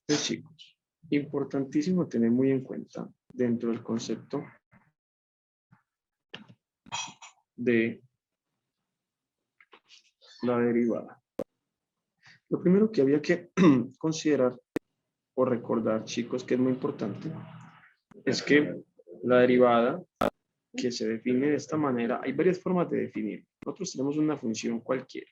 Entonces, chicos, importantísimo tener muy en cuenta dentro del concepto de la derivada. Lo primero que había que considerar o recordar, chicos, que es muy importante, es que la derivada que se define de esta manera, hay varias formas de definir. Nosotros tenemos una función cualquiera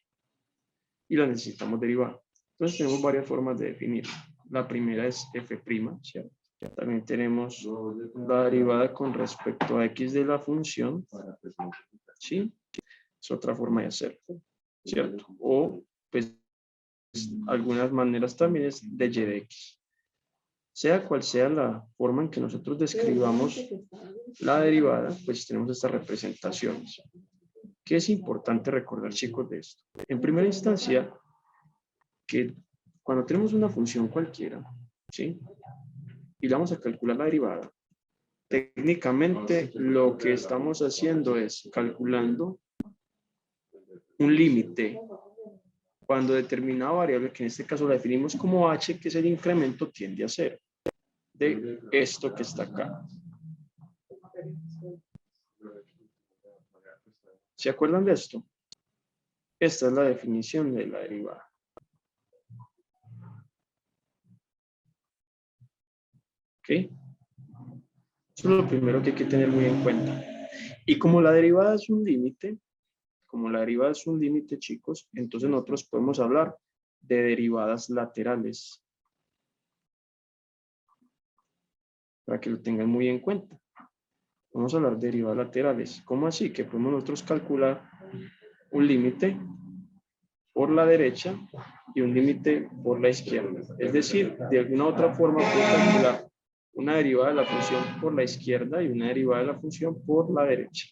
y la necesitamos derivar. Entonces tenemos varias formas de definir. La primera es f', ¿cierto? También tenemos la derivada con respecto a x de la función, ¿sí? Es otra forma de hacerlo, ¿cierto? O, pues, algunas maneras también es de y de x. Sea cual sea la forma en que nosotros describamos la derivada, pues tenemos estas representaciones. ¿Qué es importante recordar, chicos, de esto? En primera instancia, que cuando tenemos una función cualquiera, ¿sí? Y la vamos a calcular la derivada, técnicamente lo que estamos haciendo es calculando un límite cuando determinada variable, que en este caso la definimos como h, que es el incremento, tiende a 0 de esto que está acá. ¿Se acuerdan de esto? Esta es la definición de la derivada. ¿Ok? Eso es lo primero que hay que tener muy en cuenta. Y como la derivada es un límite, chicos, entonces nosotros podemos hablar de derivadas laterales. Para que lo tengan muy en cuenta. Vamos a hablar de derivadas laterales. ¿Cómo así? Que podemos nosotros calcular un límite por la derecha y un límite por la izquierda. Es decir, de alguna otra forma puedo calcular una derivada de la función por la izquierda y una derivada de la función por la derecha.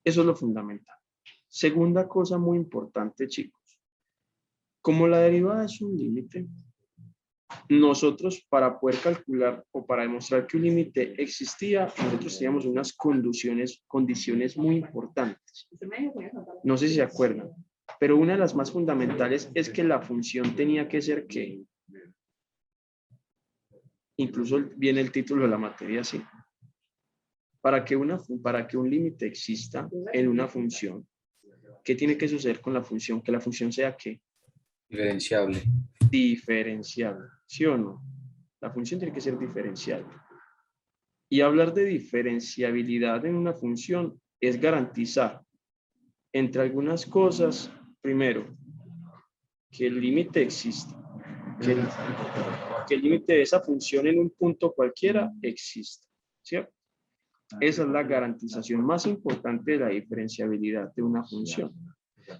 Eso es lo fundamental. Segunda cosa muy importante, chicos. Como la derivada es un límite, nosotros para poder calcular o para demostrar que un límite existía, nosotros teníamos unas condiciones muy importantes. No sé si se acuerdan, pero una de las más fundamentales es que la función tenía que ser ¿qué? Incluso viene el título de la materia así. Para que un límite exista en una función, ¿qué tiene que suceder con la función? Que la función sea ¿qué? Diferenciable. Diferenciable, ¿sí o no? La función tiene que ser diferenciable. Y hablar de diferenciabilidad en una función es garantizar, entre algunas cosas, primero, que el límite exista, que el límite de esa función en un punto cualquiera exista, ¿cierto? Esa es la garantización más importante de la diferenciabilidad de una función.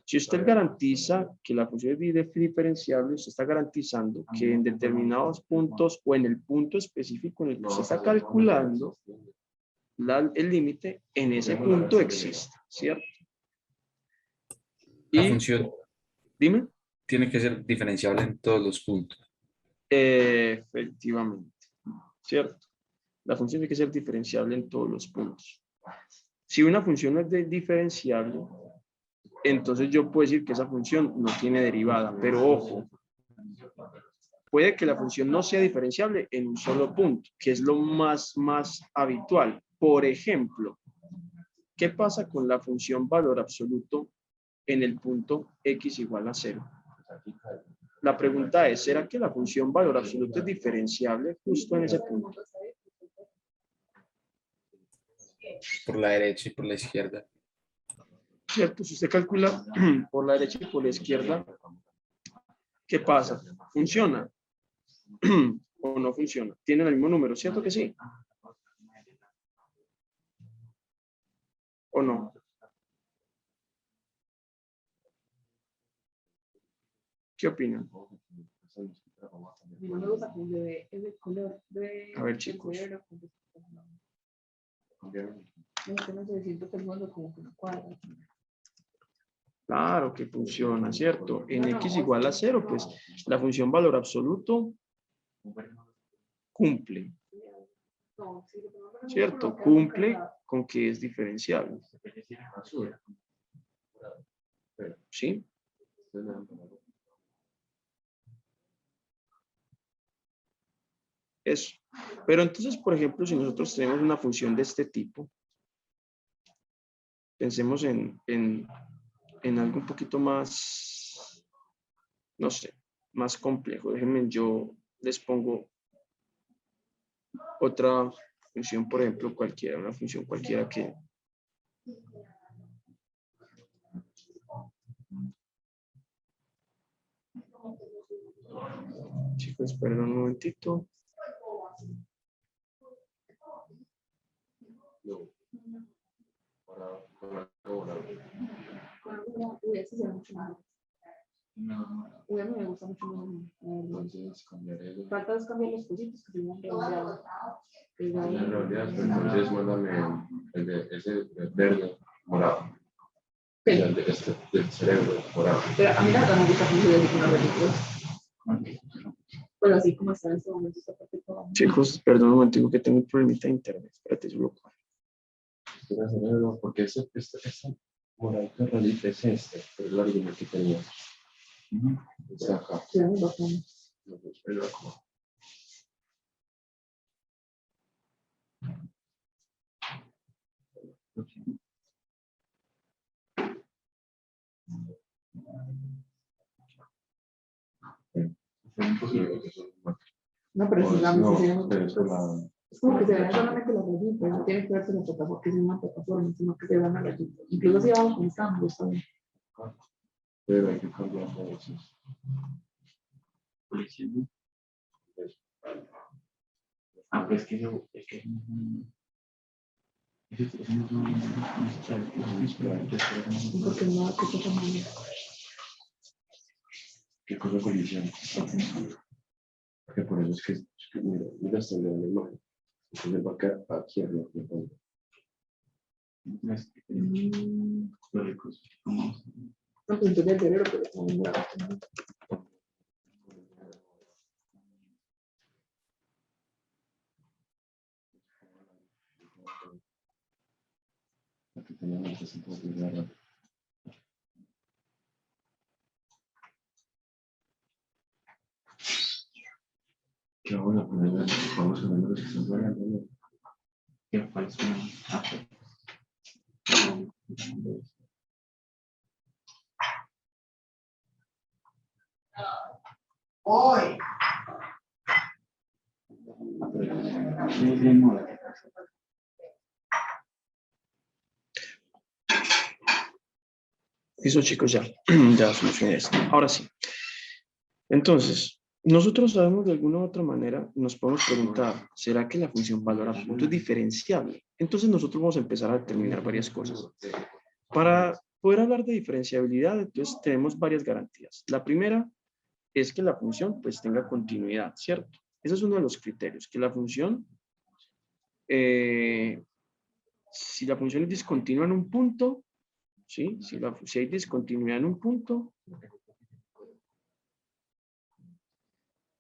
Si usted garantiza que la función es diferenciable, usted está garantizando que en determinados puntos o en el punto específico en el que usted está calculando el límite, en ese punto existe, ¿cierto? La función Dime. tiene que ser diferenciable en todos los puntos. Efectivamente, ¿cierto? La función tiene que ser diferenciable en todos los puntos. Si una función es diferenciable, entonces yo puedo decir que esa función no tiene derivada, pero ojo, puede que la función no sea diferenciable en un solo punto, que es lo más habitual. Por ejemplo, ¿qué pasa con la función valor absoluto en el punto x igual a 0? La pregunta es, ¿será que la función valor absoluto es diferenciable justo en ese punto? Por la derecha y por la izquierda. ¿Cierto? Si usted calcula por la derecha y por la izquierda, ¿qué pasa? ¿Funciona? ¿O no funciona? ¿Tienen el mismo número? ¿Cierto que sí? ¿O no? ¿Qué opinan? A ver, chicos. Claro que funciona, ¿cierto? En x igual a 0, pues la función valor absoluto cumple, ¿cierto? Cumple con que es diferenciable. ¿Sí? Eso. Pero entonces, por ejemplo, si nosotros tenemos una función de este tipo, pensemos en algo un poquito más, no sé, más complejo. Déjenme, yo les pongo otra función, por ejemplo, cualquiera, una función cualquiera que... Chicos, perdón un momentito. Uy, ese se ve mucho mejor. Uy, a mí me gusta mucho más. Entonces cambiaré Falta es cambiar los cositos que se llaman redondeados. en realidad, pero entonces mándame ese verde morado. El de este, del cerebro morado. Pero a mí la verdad me gusta mucho de una película. Pues así como está en este momento, está perfecto. Chicos, perdón un momentico que tengo un problemita de internet. Espérate, yo lo cuadro. Era cerebro, porque este moradito en realidad es este, pero es la original que tenía. Está acá. Sí, muy bacano. Pero acá. No, pero si la No, música pero es la... es como que se vean solamente las rayitas, no tiene que verse la plataforma, porque es una plataforma, sino que se vean las rayitas. Incluso si vamos con estambres también. Pero hay que cambiar esos. Ah, pues que yo, es que Porque no, que se llama. ¿Qué cosa colisión? Porque por eso es que mira hasta la imagen. Entonces va a quedar aquí arriba. No, pues entonces el cerebro, pero también la Aquí teníamos 300 de que vamos a poner, vamos a ver los que están guardando, ¿no? que cuáles son. Ah, Hoy. Listo, chicos, ya. Ya solucioné esto. Ahora sí. Entonces, nosotros sabemos de alguna u otra manera, nos podemos preguntar, ¿será que la función valor absoluto es diferenciable? Entonces nosotros vamos a empezar a determinar varias cosas. Para poder hablar de diferenciabilidad, entonces tenemos varias garantías. La primera es que la función pues tenga continuidad, ¿cierto? Ese es uno de los criterios, que la función, si la función es discontinua en un punto, ¿sí? Si hay discontinuidad en un punto,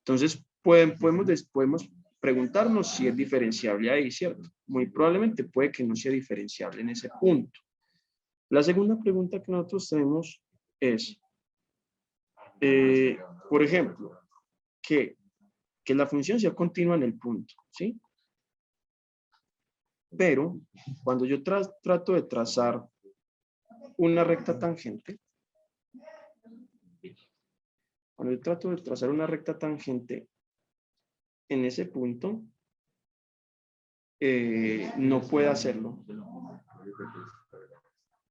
entonces podemos preguntarnos si es diferenciable ahí, ¿cierto? Muy probablemente puede que no sea diferenciable en ese punto. La segunda pregunta que nosotros tenemos es, por ejemplo, que la función sea continua en el punto, ¿sí? Pero cuando yo trato de trazar una recta tangente, en ese punto, no puede hacerlo.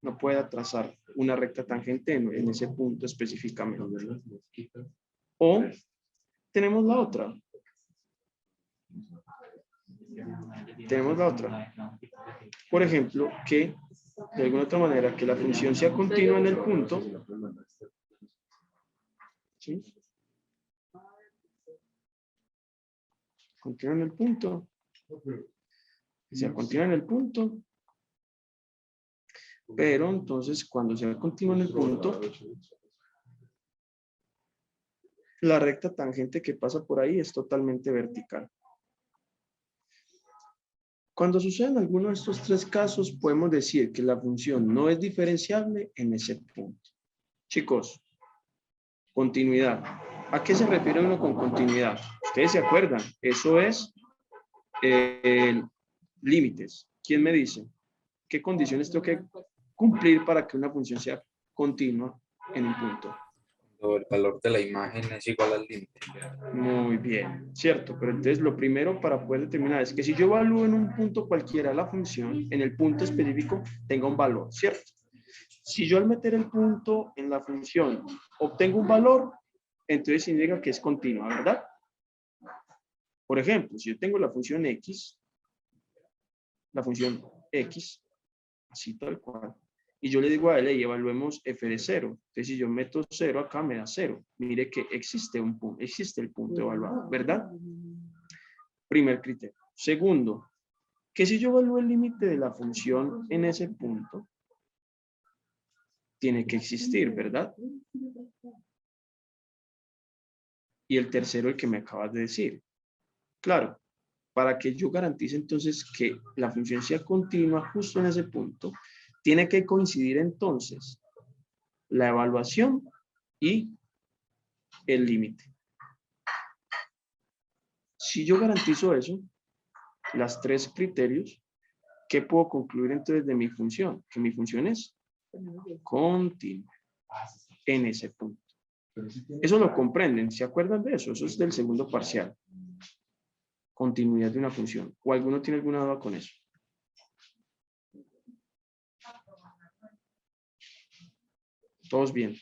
No puede trazar una recta tangente en ese punto específicamente. O tenemos la otra. Por ejemplo, que de alguna otra manera que la función sea continua en el punto. ¿Sí? Continua en el punto. Sea continua en el punto. Pero entonces cuando sea continua en el punto, la recta tangente que pasa por ahí es totalmente vertical. Cuando suceden alguno de estos tres casos, podemos decir que la función no es diferenciable en ese punto. Chicos, continuidad. ¿A qué se refiere uno con continuidad? Ustedes se acuerdan, eso es límites. ¿Quién me dice? ¿Qué condiciones tengo que cumplir para que una función sea continua en un punto? Cuando el valor de la imagen es igual al límite. Muy bien, cierto, pero entonces lo primero para poder determinar es que si yo evalúo en un punto cualquiera la función, en el punto específico tenga un valor, ¿cierto? Si yo al meter el punto en la función obtengo un valor, entonces significa que es continua, ¿verdad? Por ejemplo, si yo tengo la función x, así tal cual, y yo le digo a él, y evaluemos f de 0. Entonces, si yo meto 0 acá, me da 0. Mire que existe un punto, existe el punto evaluado, ¿verdad? Primer criterio. Segundo, que si yo evalúo el límite de la función en ese punto, tiene que existir, ¿verdad? Y el tercero, el que me acabas de decir. Claro, para que yo garantice entonces que la función sea continua justo en ese punto, tiene que coincidir entonces la evaluación y el límite. Si yo garantizo eso, las tres criterios, ¿qué puedo concluir entonces de mi función? Que mi función es continua en ese punto. Eso lo comprenden, ¿se acuerdan de eso? Eso es del segundo parcial. Continuidad de una función. ¿O alguno tiene alguna duda con eso? Todos bien.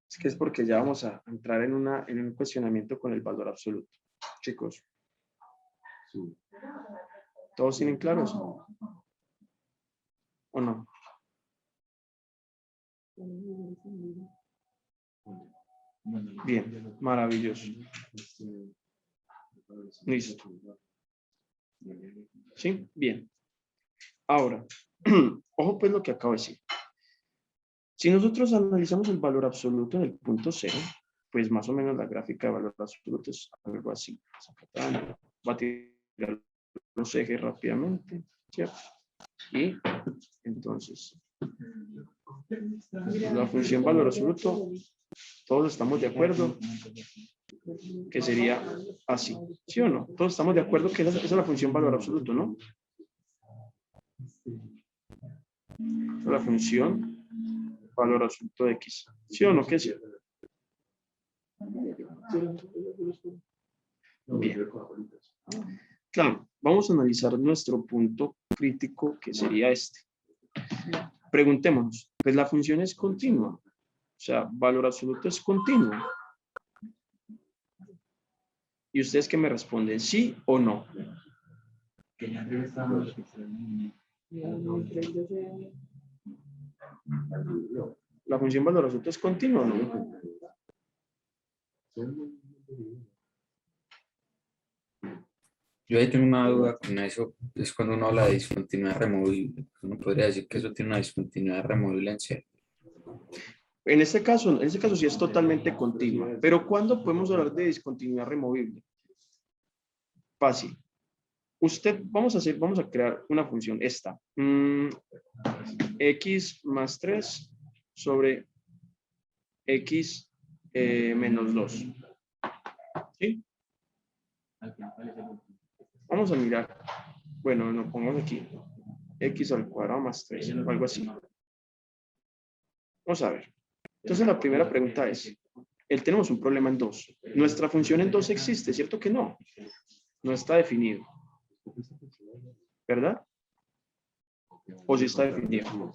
Es que es porque ya vamos a entrar en un cuestionamiento con el valor absoluto. Chicos. ¿Todos tienen claro eso? ¿O no? Bien, maravilloso. Listo. ¿Sí? Bien. Ahora, ojo pues lo que acabo de decir. Si nosotros analizamos el valor absoluto en el punto 0, pues más o menos la gráfica de valor absoluto es algo así. Va a tirar los ejes rápidamente, ¿cierto? Y entonces, la función valor absoluto, todos estamos de acuerdo que sería así, ¿sí o no? Todos estamos de acuerdo que esa es la función valor absoluto, ¿no? Esa es la función valor absoluto de x, ¿sí o no? ¿Qué es? Bien. Claro, vamos a analizar nuestro punto crítico, que sería este. Preguntémonos, pues la función es continua, o sea, valor absoluto es continuo. ¿Y ustedes qué me responden? ¿Sí o no? Que ya arriba estaban los píxeles. ¿La función valor absoluto es continua o no? Yo ahí tengo una duda con eso, es cuando uno habla de discontinuidad removible. Uno podría decir que eso tiene una discontinuidad removible en C. En este caso sí es totalmente continua. Pero ¿cuándo podemos hablar de discontinuidad removible? Fácil. Vamos a crear una función, esta. X más 3 sobre X menos 2. ¿Sí? Vamos a mirar. Bueno, nos pongamos aquí. X al cuadrado más 3, o algo así. Vamos a ver. Entonces la primera pregunta es, tenemos un problema en 2. Nuestra función en 2 existe, ¿cierto que no? No está definido. ¿Verdad? ¿O sí está definido?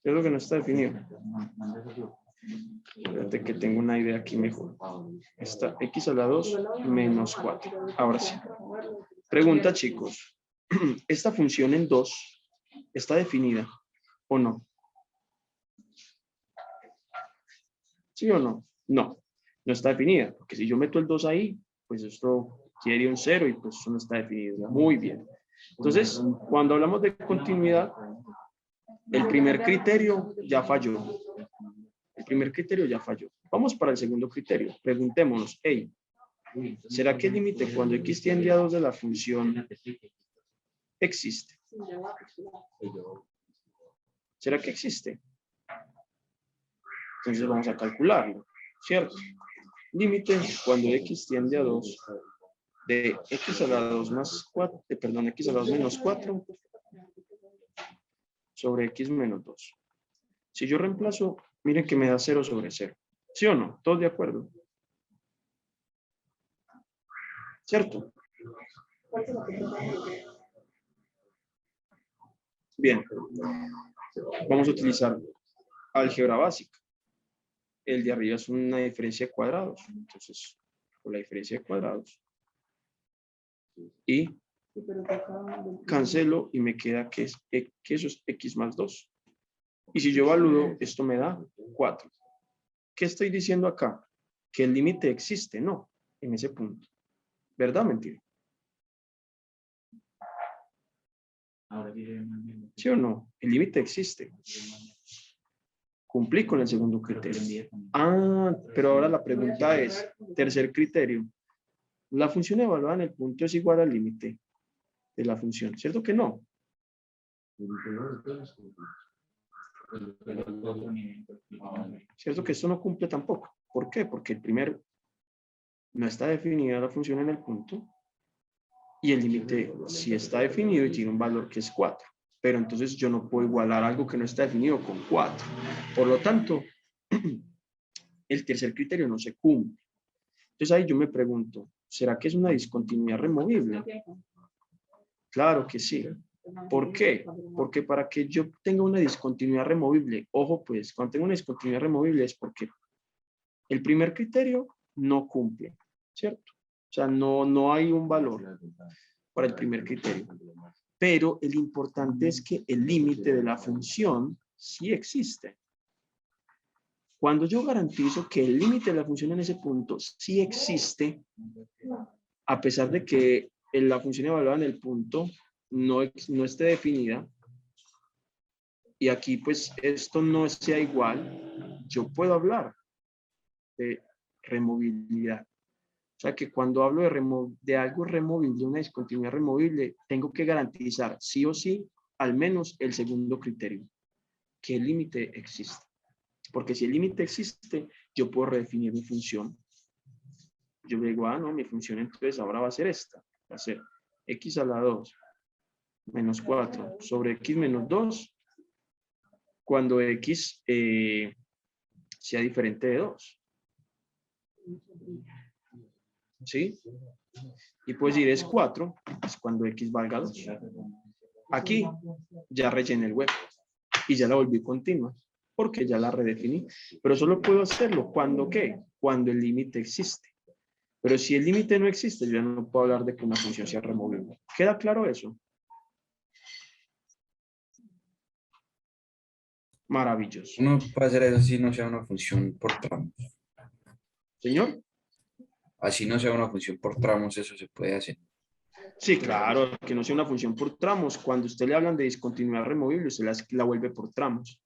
Es lo que no está definido. Fíjate que tengo una idea aquí mejor. Está x a la 2 menos 4. Ahora sí. Pregunta, chicos. ¿Esta función en 2 está definida o no? ¿Sí o no? No, no está definida. Porque si yo meto el 2 ahí, pues esto quiere un 0 y pues eso no está definido. Muy bien. Entonces, cuando hablamos de continuidad, el primer criterio ya falló. El primer criterio ya falló. Vamos para el segundo criterio. Preguntémonos, hey, ¿será que el límite cuando x tiende a 2 de la función existe. Sí, ya va a calcular. ¿Será que existe? Entonces vamos a calcularlo, ¿cierto? Límite cuando x tiende a 2 de x a la 2 más 4, perdón, x a la 2 menos 4 sobre x menos 2. Si yo reemplazo, miren que me da 0 sobre 0. ¿Sí o no? ¿Todos de acuerdo? ¿Cierto? ¿Cuál es la que tratamos de- Bien. Vamos a utilizar álgebra básica. El de arriba es una diferencia de cuadrados. Entonces, por la diferencia de cuadrados. Y Sí, pero que acá del- cancelo y me queda que eso es x más 2. Y si yo evalúo, esto me da 4. ¿Qué estoy diciendo acá? Que el límite existe, no, en ese punto. ¿Verdad o mentira? Ahora diré más bien. ¿Sí o no? El límite existe. Cumplí con el segundo criterio. Ah, pero ahora la pregunta es, tercer criterio. La función evaluada en el punto es igual al límite de la función. ¿Cierto que no? ¿Cierto que esto no cumple tampoco? ¿Por qué? Porque el primero no está definida la función en el punto y el límite sí está definido y tiene un valor que es 4. Pero entonces yo no puedo igualar algo que no está definido con 4. Por lo tanto, el tercer criterio no se cumple. Entonces ahí yo me pregunto, ¿será que es una discontinuidad removible? Claro que sí. ¿Por qué? Porque para que yo tenga una discontinuidad removible, ojo pues, cuando tengo una discontinuidad removible es porque el primer criterio no cumple, ¿cierto? O sea, no hay un valor para el primer criterio. Pero el importante es que el límite de la función sí existe. Cuando yo garantizo que el límite de la función en ese punto sí existe, a pesar de que la función evaluada en el punto no esté definida, y aquí pues esto no sea igual, yo puedo hablar de removibilidad. O sea que cuando hablo de algo removible, una discontinuidad removible, tengo que garantizar sí o sí al menos el segundo criterio, que el límite existe. Porque si el límite existe, yo puedo redefinir mi función. Yo digo, no, mi función entonces ahora va a ser esta. Va a ser x a la 2 menos 4 sobre x menos 2 cuando x sea diferente de 2. ¿Sí? Y puedes decir es 4, es cuando x valga 2. Aquí ya rellené el hueco y ya la volví continua, porque ya la redefiní. Pero solo puedo hacerlo cuando ¿qué? Cuando el límite existe. Pero si el límite no existe, yo ya no puedo hablar de que una función sea removible. ¿Queda claro eso? Maravilloso. Uno puede hacer eso si no sea una función por tramos. ¿Señor? Así no sea una función por tramos, eso se puede hacer. Sí, claro, que no sea una función por tramos. Cuando usted le hablan de discontinuidad removible, usted la vuelve por tramos.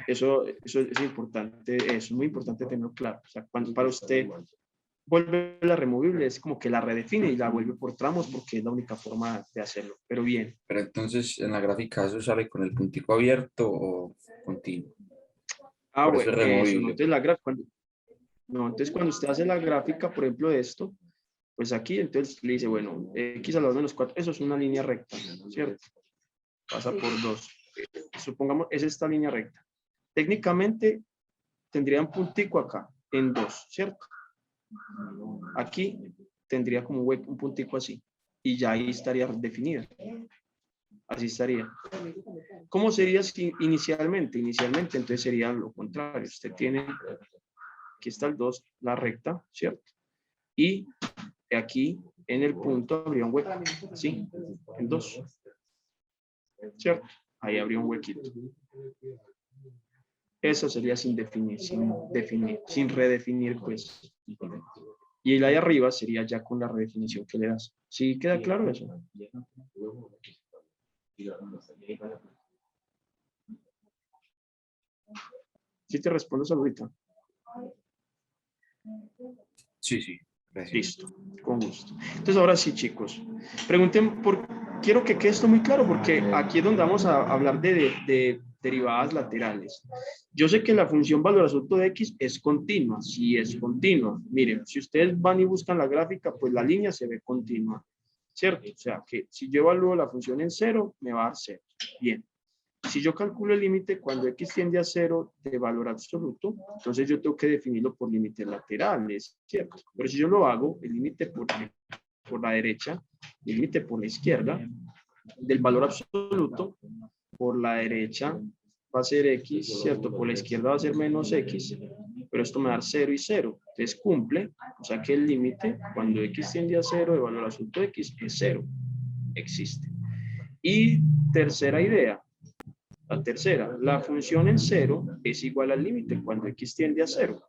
Eso es importante, es muy importante tenerlo claro. O sea, cuando para usted vuelve la removible, es como que la redefine y la vuelve por tramos porque es la única forma de hacerlo. Pero bien. Pero entonces en la gráfica eso sale con el puntico abierto o continuo. Por eso Bueno, es eso, no, removible. entonces entonces cuando usted hace la gráfica, por ejemplo, de esto, pues aquí entonces le dice, bueno, x a la 2 menos 4, eso es una línea recta, ¿cierto? Pasa por 2. Supongamos, es esta línea recta. Técnicamente tendría un puntico acá, en 2, ¿cierto? Aquí tendría como un puntico así. Y ya ahí estaría definida. Así estaría. ¿Cómo sería si inicialmente? Inicialmente entonces sería lo contrario. Usted tiene, aquí está el 2, la recta, ¿cierto? Y aquí en el punto habría un hueco, ¿sí? En 2. ¿Cierto? Ahí habría un huequito. Eso sería sin definir, sin redefinir, pues. Y el ahí arriba sería ya con la redefinición que le das. ¿Sí queda claro eso? ¿Sí te respondo ahorita? Sí, sí. Gracias. Listo, con gusto. Entonces ahora sí, chicos, pregunten quiero que quede esto muy claro porque aquí es donde vamos a hablar de derivadas laterales. Yo sé que la función valor absoluto de x es continua. Si es continua, miren, si ustedes van y buscan la gráfica, pues la línea se ve continua, ¿cierto? O sea que si yo evalúo la función en 0, me va a dar 0. Bien. Si yo calculo el límite cuando x tiende a 0 de valor absoluto, entonces yo tengo que definirlo por límites laterales, ¿cierto? Pero si yo lo hago, el límite por la derecha, el límite por la izquierda, del valor absoluto, por la derecha va a ser x, ¿cierto? Por la izquierda va a ser menos x, pero esto me va a dar 0 y 0. Entonces cumple, o sea que el límite cuando x tiende a 0 de valor absoluto de x es 0. Existe. Y tercera idea. La tercera, la función en 0 es igual al límite cuando x tiende a 0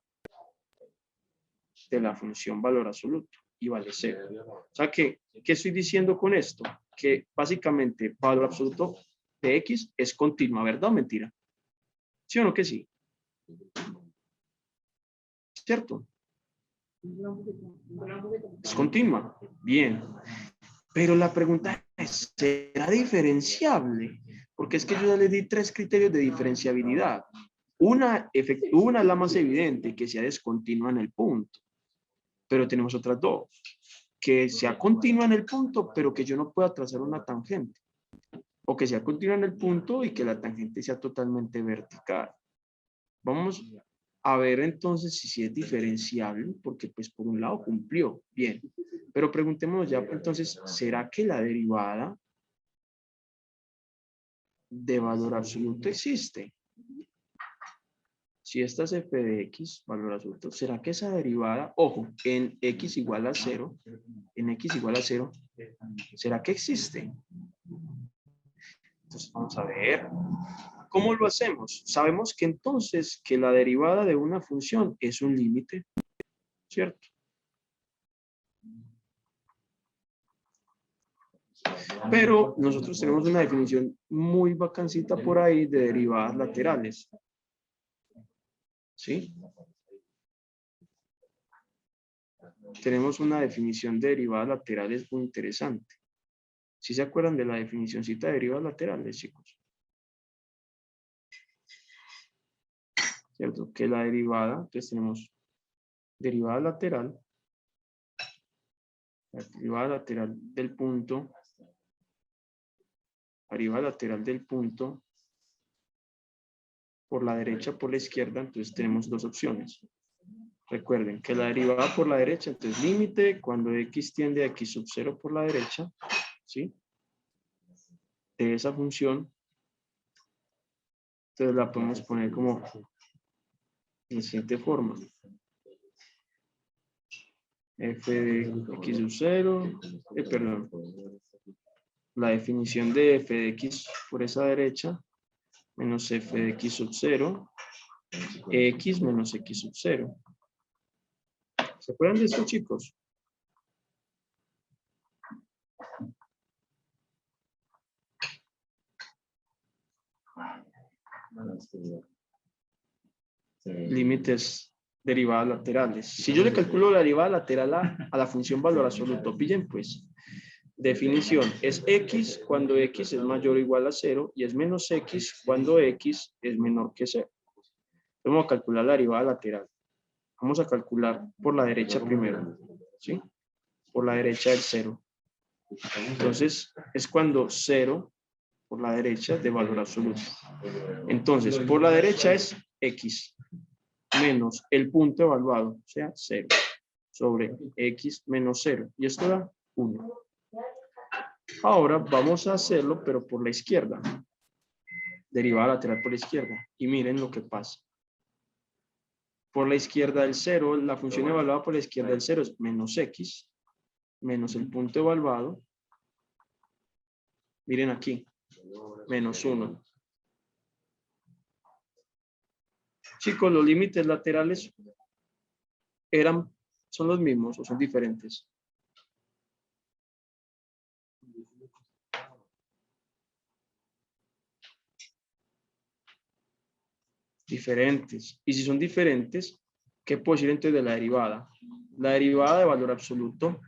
de la función valor absoluto y vale 0. O sea que, ¿qué estoy diciendo con esto? Que básicamente valor absoluto de x es continua, ¿verdad o mentira? ¿Sí o no que sí? ¿Cierto? Es continua. Bien. Pero la pregunta es, ¿será diferenciable? Porque es que yo ya le di 3 criterios de diferenciabilidad. Una es la más evidente, que sea descontinua en el punto. Pero tenemos otras dos. Que sea continua en el punto, pero que yo no pueda trazar una tangente. O que sea continua en el punto y que la tangente sea totalmente vertical. Vamos a ver entonces si es diferenciable, porque pues por un lado cumplió. Bien. Pero preguntémonos ya entonces, ¿será que la derivada de valor absoluto existe? Si esta es f de x, valor absoluto, ¿será que esa derivada, ojo, en x igual a 0, ¿será que existe? Entonces vamos a ver, ¿cómo lo hacemos? Sabemos que entonces que la derivada de una función es un límite, ¿cierto? Pero nosotros tenemos una definición muy bacancita por ahí de derivadas laterales. ¿Sí? Tenemos una definición de derivadas laterales muy interesante. ¿Sí se acuerdan de la definicióncita de derivadas laterales, chicos? ¿Cierto? Que la derivada, entonces tenemos derivada lateral, la derivada lateral del punto, derivada lateral del punto, por la derecha, por la izquierda, entonces tenemos dos opciones. Recuerden que la derivada por la derecha, entonces límite cuando x tiende a x sub 0 por la derecha, ¿sí? De esa función, entonces la podemos poner como de la siguiente forma. F de x sub 0, perdón, la definición de f de x por esa derecha, menos f de x sub 0, x menos x sub 0. ¿Se acuerdan de esto, chicos? Límites derivadas laterales. Si yo le calculo la derivada lateral a la función valor absoluto, pillen pues. Definición, es x cuando x es mayor o igual a 0 y es menos x cuando x es menor que 0. Vamos a calcular la derivada lateral. Vamos a calcular por la derecha primero, ¿sí? Por la derecha del 0. Entonces, es cuando 0 por la derecha de valor absoluto. Entonces, por la derecha es x menos el punto evaluado, o sea, 0, sobre x menos 0. Y esto da 1. Ahora vamos a hacerlo, pero por la izquierda. Derivada lateral por la izquierda. Y miren lo que pasa. Por la izquierda del 0, la función evaluada por la izquierda del 0 es menos x, menos el punto evaluado. Miren aquí, menos 1. Chicos, los límites laterales son los mismos o son diferentes. Diferentes. Y si son diferentes, ¿Qué puedo decir entonces de la derivada? La derivada de valor absoluto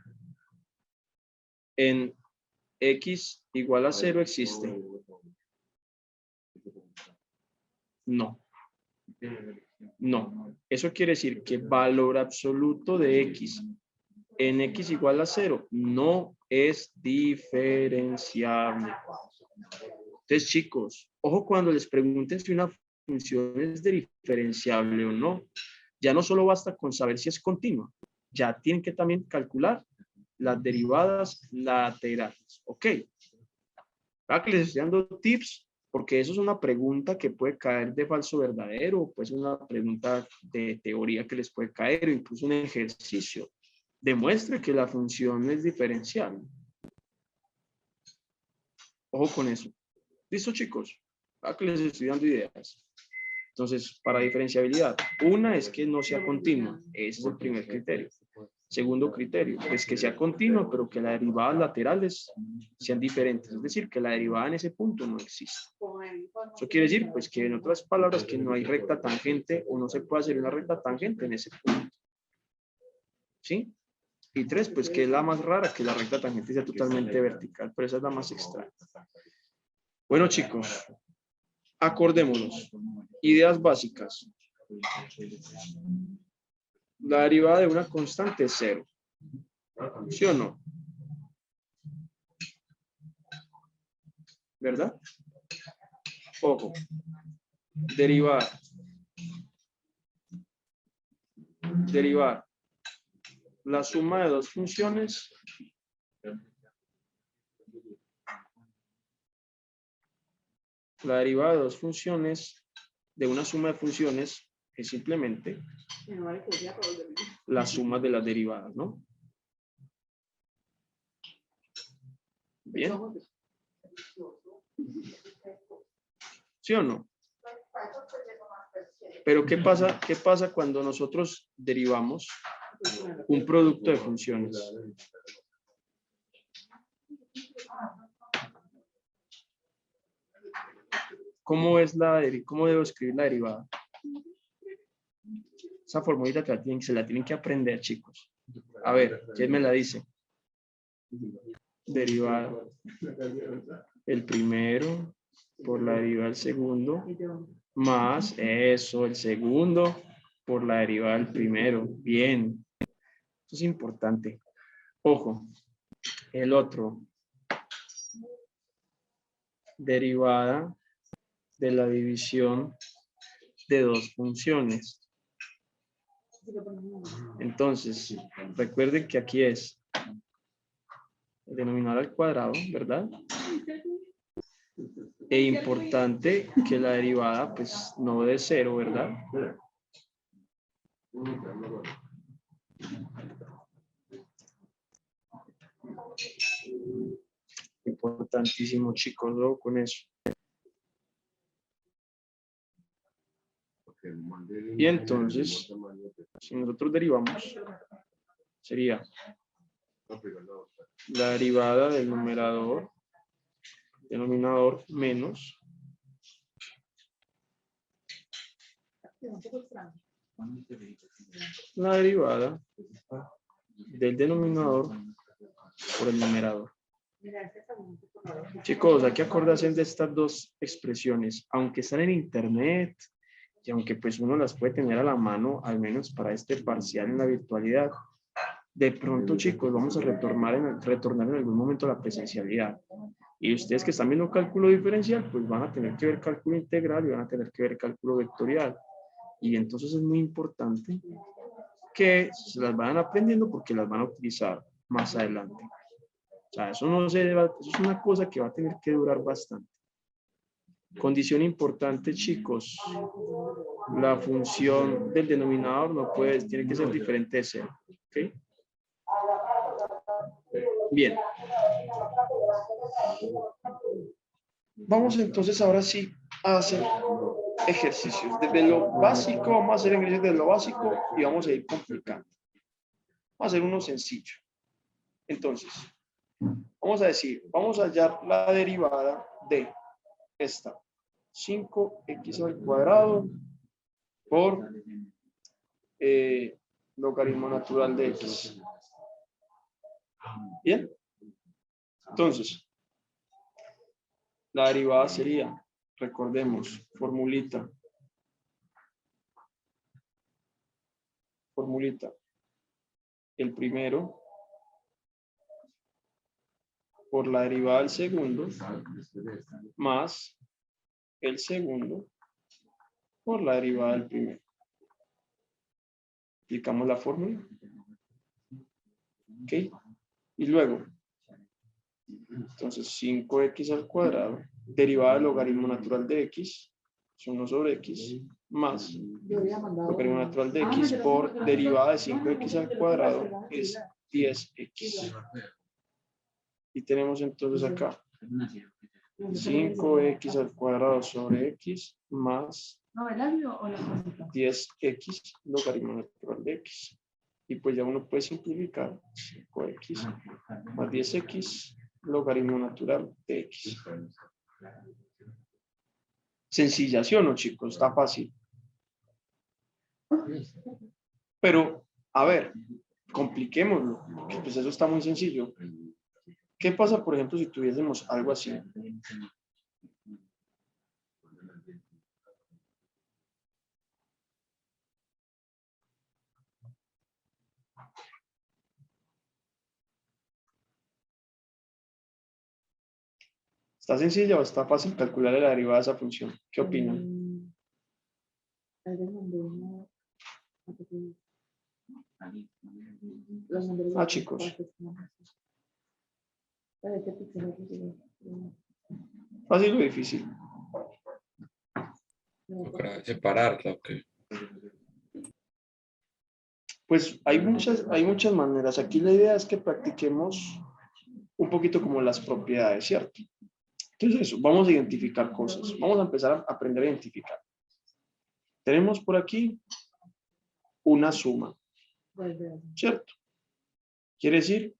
en x igual a 0 existe. No. No. Eso quiere decir que valor absoluto de x en x igual a 0 no es diferenciable. Entonces, chicos, ojo cuando les pregunten si una función es diferenciable o no. Ya no solo basta con saber si es continua, ya tienen que también calcular las derivadas laterales. ¿Ok? Acá les estoy dando tips porque eso es una pregunta que puede caer de falso verdadero, pues una pregunta de teoría que les puede caer o incluso un ejercicio. Demuestre que la función es diferenciable. Ojo con eso. ¿Listo, chicos? Acá les estoy dando ideas. Entonces, para diferenciabilidad, una es que no sea continua. Ese es el primer criterio. Segundo criterio, pues que sea continua, pero que las derivadas laterales sean diferentes. Es decir, que la derivada en ese punto no existe. Eso quiere decir, pues que en otras palabras, que no hay recta tangente o no se puede hacer una recta tangente en ese punto. ¿Sí? Y tres, pues que es la más rara, que la recta tangente sea totalmente vertical, pero esa es la más extraña. Bueno, chicos, acordémonos. Ideas básicas. La derivada de una constante es 0. ¿Sí o no? ¿Verdad? Ojo. Derivar. Derivar. La suma de dos funciones. La derivada de dos funciones, de una suma de funciones, es simplemente la suma de las derivadas, ¿no? Bien. ¿Sí o no? Pero ¿qué pasa cuando nosotros derivamos un producto de funciones? ¿Cómo debo escribir la derivada? Esa formulita se la tienen que aprender, chicos. A ver, ¿quién me la dice? Derivada. El primero por la derivada del segundo, más eso, el segundo por la derivada del primero. Bien. Eso es importante. Ojo. El otro. Derivada de la división de dos funciones. Entonces, recuerden que aquí es el denominador al cuadrado, ¿verdad? E importante que la derivada, pues, no de 0, ¿verdad? Importantísimo, chicos, ¿no? Con eso. Y entonces, si nosotros derivamos, sería la derivada del denominador menos la derivada del denominador por el numerador. Chicos, hay que acordarse de estas dos expresiones, aunque están en internet y aunque pues uno las puede tener a la mano, al menos para este parcial en la virtualidad. De pronto, chicos, vamos a retornar en algún momento a la presencialidad. Y ustedes que están viendo cálculo diferencial, pues van a tener que ver cálculo integral y van a tener que ver cálculo vectorial. Y entonces es muy importante que se las vayan aprendiendo porque las van a utilizar más adelante. O sea, eso es una cosa que va a tener que durar bastante. Condición importante, chicos. La función del denominador tiene que ser diferente de 0. ¿Ok? Bien. Vamos entonces ahora sí a hacer ejercicios. Desde lo básico, vamos a hacer ejercicios desde lo básico y vamos a ir complicando. Vamos a hacer uno sencillo. Entonces, vamos a hallar la derivada de esta 5x al cuadrado por logaritmo natural de x. Bien. Entonces, la derivada sería, recordemos, formulita. El primero por la derivada del segundo más el segundo por la derivada del primero. Aplicamos la fórmula. ¿Ok? Y luego, entonces 5x al cuadrado, derivada del logaritmo natural de x, es 1 sobre x, más Yo había mandado logaritmo una. natural de Ah, x pero por sí, no, derivada de no, 5x al pero cuadrado ¿verdad? es 10x. Y tenemos entonces acá 5x al cuadrado sobre x más No, ¿el audio o la cosita? 10x logaritmo natural de x. Y pues ya uno puede simplificar 5x más 10x logaritmo natural de x. Sencilla, ¿sí o no, chicos? Está fácil. Pero, a ver, compliquémoslo, porque pues eso está muy sencillo. ¿Qué pasa, por ejemplo, si tuviésemos algo así? ¿Está sencilla o está fácil calcular la derivada de esa función? ¿Qué opinan? Tal vez mandé una- los mandé los Chicos. pases, ¿no? Pero ¿qué pixel es ese? ¿Fácil o difícil? Para separarla, ok. Pues hay muchas maneras. Aquí la idea es que practiquemos un poquito como las propiedades, ¿cierto? Entonces eso, vamos a identificar cosas. Vamos a empezar a aprender a identificar. Tenemos por aquí una suma, ¿cierto? Quiere decir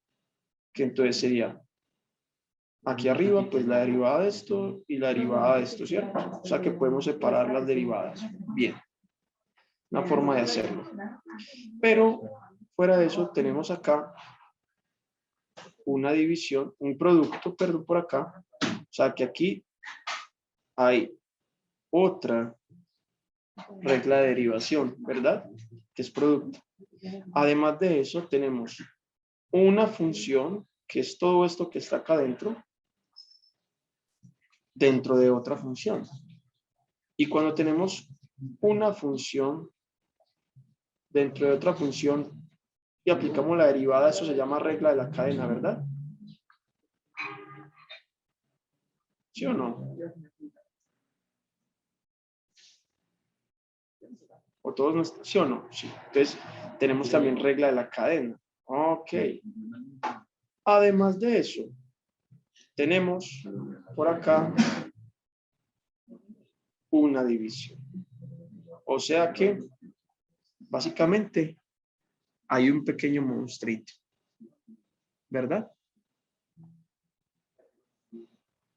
que entonces sería aquí arriba, pues la derivada de esto y la derivada de esto, ¿cierto? O sea que podemos separar las derivadas. Bien. Una forma de hacerlo. Pero fuera de eso tenemos acá una división, un producto, perdón, por acá. O sea que aquí hay otra regla de derivación, ¿verdad? Que es producto. Además de eso tenemos una función, que es todo esto que está acá dentro de otra función. Y cuando tenemos una función dentro de otra función y aplicamos la derivada, eso se llama regla de la cadena, ¿verdad? ¿Sí o no? ¿O todos no? ¿Sí o no? Sí. Entonces, tenemos también regla de la cadena. Ok. Además de eso, tenemos por acá una división. O sea que, básicamente, hay un pequeño monstruito, ¿verdad?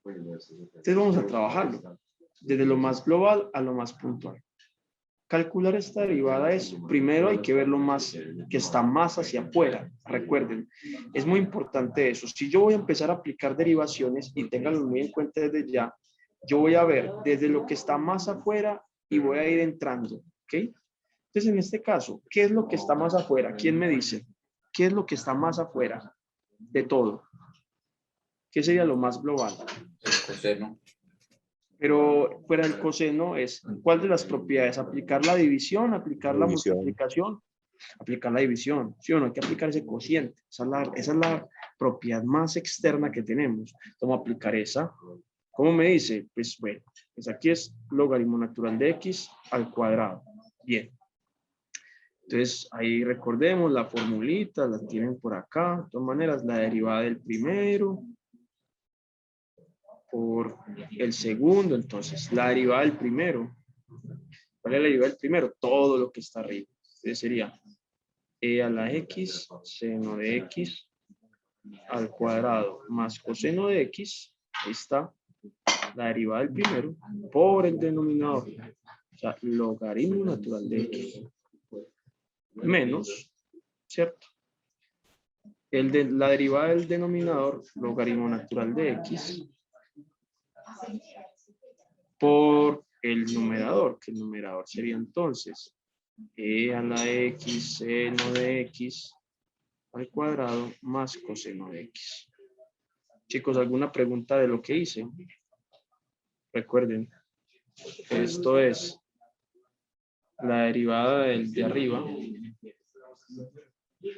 Entonces vamos a trabajarlo desde lo más global a lo más puntual. Calcular esta derivada es, primero hay que ver lo más que está más hacia afuera. Recuerden, es muy importante eso. Si yo voy a empezar a aplicar derivaciones, y ténganlo muy en cuenta desde ya, yo voy a ver desde lo que está más afuera y voy a ir entrando, ¿ok? Entonces, en este caso, ¿qué es lo que está más afuera? ¿Quién me dice? ¿Qué es lo que está más afuera de todo? ¿Qué sería lo más global? El coseno. Pero fuera del coseno es, ¿cuál de las propiedades? Aplicar la división, aplicar la División. multiplicación, aplicar la división. ¿Sí o no? Hay que aplicar ese cociente. Esa es la propiedad más externa que tenemos. ¿Cómo aplicar esa? ¿Cómo me dice? Pues bueno, pues aquí es logaritmo natural de x al cuadrado. Bien. Entonces, ahí recordemos la formulita, la tienen por acá. De todas maneras, la derivada del primero por el segundo. Entonces, la derivada del primero. ¿Cuál es la derivada del primero? Todo lo que está arriba. Entonces, sería e a la x, seno de x al cuadrado más coseno de x. Ahí está la derivada del primero por el denominador. O sea, logaritmo natural de x. menos, ¿cierto? La derivada del denominador, logaritmo natural de x, por el numerador, que el numerador sería entonces e a la x seno de x al cuadrado más coseno de x. Chicos, ¿alguna pregunta de lo que hice? Recuerden, esto es la derivada del de arriba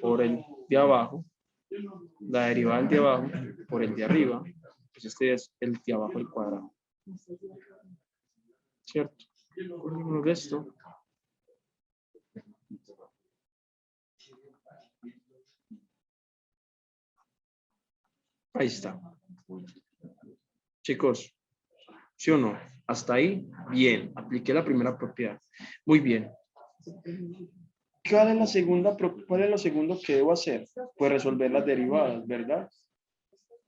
por el de abajo, la derivada del de abajo por el de arriba, pues este es el de abajo al cuadrado. ¿Cierto? Acordémonos de esto. Ahí está. Chicos, ¿sí o no? Hasta ahí, bien. Apliqué la primera propiedad. Muy bien. ¿Cuál es lo segundo que debo hacer? Pues resolver las derivadas, ¿verdad?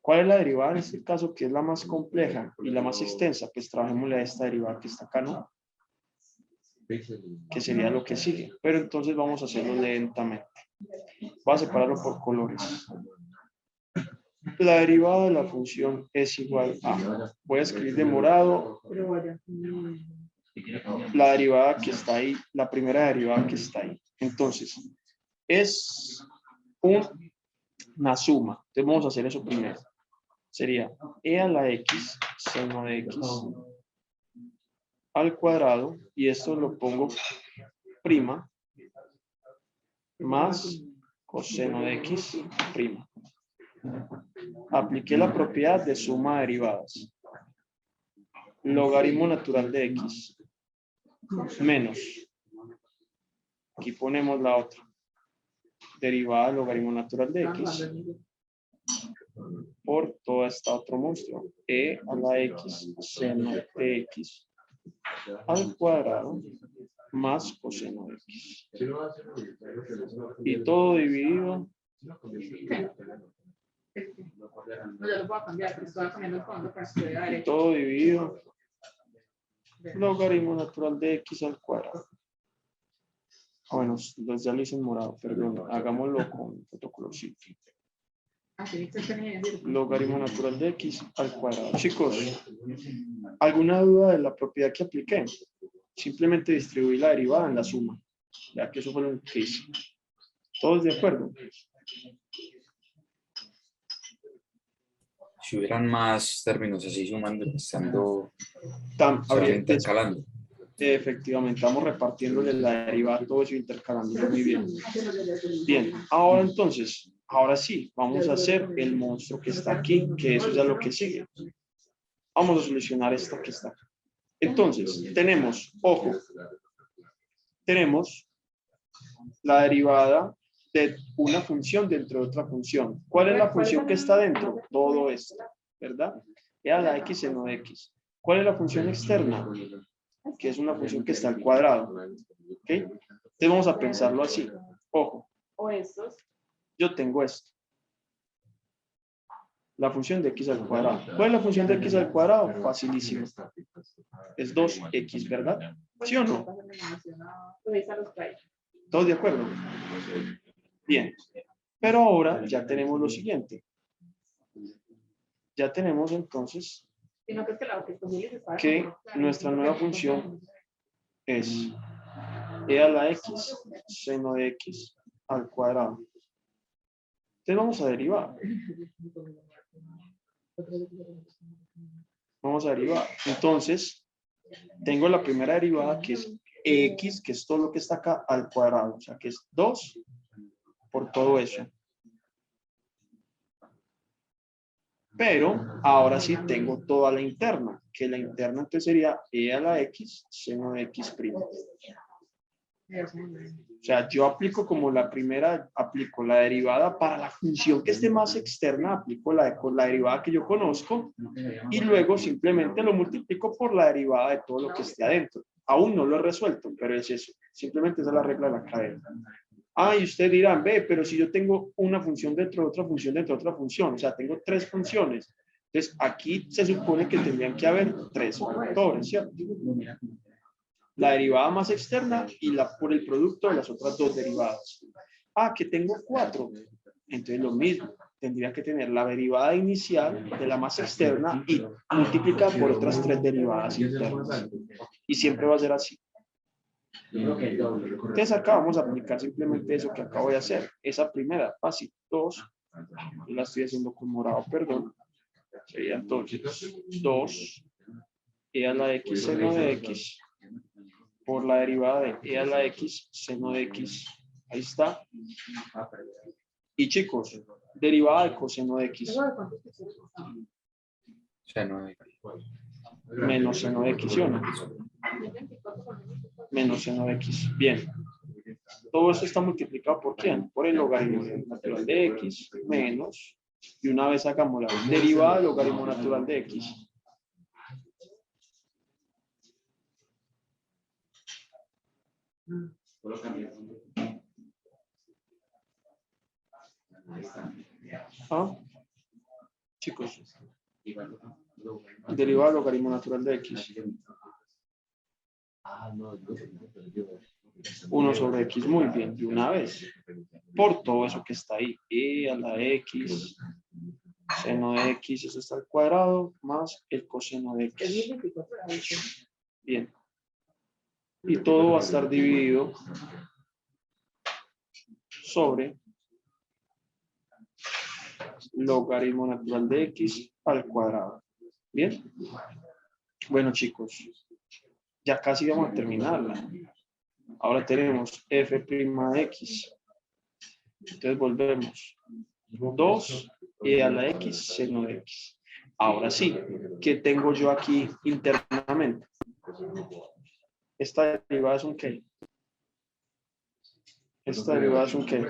¿Cuál es la derivada en este caso que es la más compleja y la más extensa? Pues trabajémosle a esta derivada que está acá, ¿no? Que sería lo que sigue. Pero entonces vamos a hacerlo lentamente. Voy a separarlo por colores. La derivada de la función es igual a, voy a escribir de morado, la derivada que está ahí, la primera derivada que está ahí. Entonces, es una suma. Entonces vamos a hacer eso primero. Sería e a la x seno de x al cuadrado, y esto lo pongo prima, más coseno de x prima. Apliqué la propiedad de suma de derivadas. Logaritmo natural de x menos. Aquí ponemos la otra. Derivada del logaritmo natural de x por todo este otro monstruo. E a la x seno de x al cuadrado más coseno de x. Y todo dividido. No, ya lo puedo cambiar, pero estoy cambiando el fondo para que vea derecho. Todo dividido. Logaritmo natural de x al cuadrado. Bueno, ya lo hice en morado, perdón. Hagámoslo con fotocolorcito. Así se tenía que decir. Logaritmo natural de x al cuadrado. Chicos, ¿alguna duda de la propiedad que apliqué? Simplemente distribuí la derivada en la suma. Ya que eso fue lo que hice. ¿Todos de acuerdo? Si hubieran más términos así sumando, estando, se van Habría- intercalando. Efectivamente, estamos repartiéndole la derivada, todo eso intercalándolo muy bien. Bien, ahora entonces, ahora sí, vamos a hacer el monstruo que está aquí, que eso es ya lo que sigue. Vamos a solucionar esto que está acá. Entonces, tenemos, ojo, tenemos la derivada de una función dentro de otra función. ¿Cuál es la función que está dentro? Todo esto, ¿verdad? E a la x seno de x. ¿Cuál es la función externa? Que es una función que está al cuadrado. ¿Ok? Entonces vamos a pensarlo así. Ojo, O estos. yo tengo esto. La función de x al cuadrado. ¿Cuál es la función de x al cuadrado? Facilísimo. Es 2x, ¿verdad? ¿Sí o no? ¿Todos de acuerdo? Bien. Pero ahora ya tenemos lo siguiente. Ya tenemos entonces que nuestra nueva función es e a la x seno de x al cuadrado. Entonces vamos a derivar. Vamos a derivar. Entonces, tengo la primera derivada que es x, que es todo lo que está acá, al cuadrado. O sea, que es 2 por todo eso. Pero ahora sí tengo toda la interna, que la interna entonces sería e a la x seno de x primo. O sea, yo aplico como la primera, aplico la derivada para la función que esté más externa, aplico la derivada que yo conozco y luego simplemente lo multiplico por la derivada de todo lo que esté adentro. Aún no lo he resuelto, pero es eso. Simplemente esa es la regla de la cadena. Ah, y ustedes dirán, ve, pero si yo tengo una función dentro de otra función dentro de otra función, o sea, tengo 3 funciones. Entonces, aquí se supone que tendrían que haber 3 factores, ¿cierto? la derivada más externa y por el producto de las otras dos derivadas. Ah, que tengo 4. Entonces lo mismo. Tendría que tener la derivada inicial de la más externa y multiplicar por otras 3 derivadas internas. Y siempre va a ser así. Entonces acá vamos a aplicar simplemente eso que acabo de hacer. Esa primera, fácil, 2. Yo la estoy haciendo con morado, perdón. Sería entonces 2 e a la x seno de x por la derivada de e a la x seno de x. Ahí está. Y chicos, derivada de coseno de x Seno de menos seno de x, ¿sí o no? Menos seno de x. Bien. Todo esto está multiplicado por quién? Por el logaritmo natural de x menos, y una vez sacamos la derivada del logaritmo natural de x. ¿Ah? Chicos, derivada del logaritmo natural de x. 1 sobre x, muy bien, de una vez. Por todo eso que está ahí. E a la x, seno de x, eso está al cuadrado, más el coseno de x. Bien. Y todo va a estar dividido sobre logaritmo natural de x al cuadrado. Bien. Bueno, chicos, ya casi vamos a terminarla. Ahora tenemos f' de x. Entonces volvemos. 2 e a la x seno de x. Ahora sí, ¿qué tengo yo aquí internamente? Esta derivada es un qué. Esta derivada es un qué.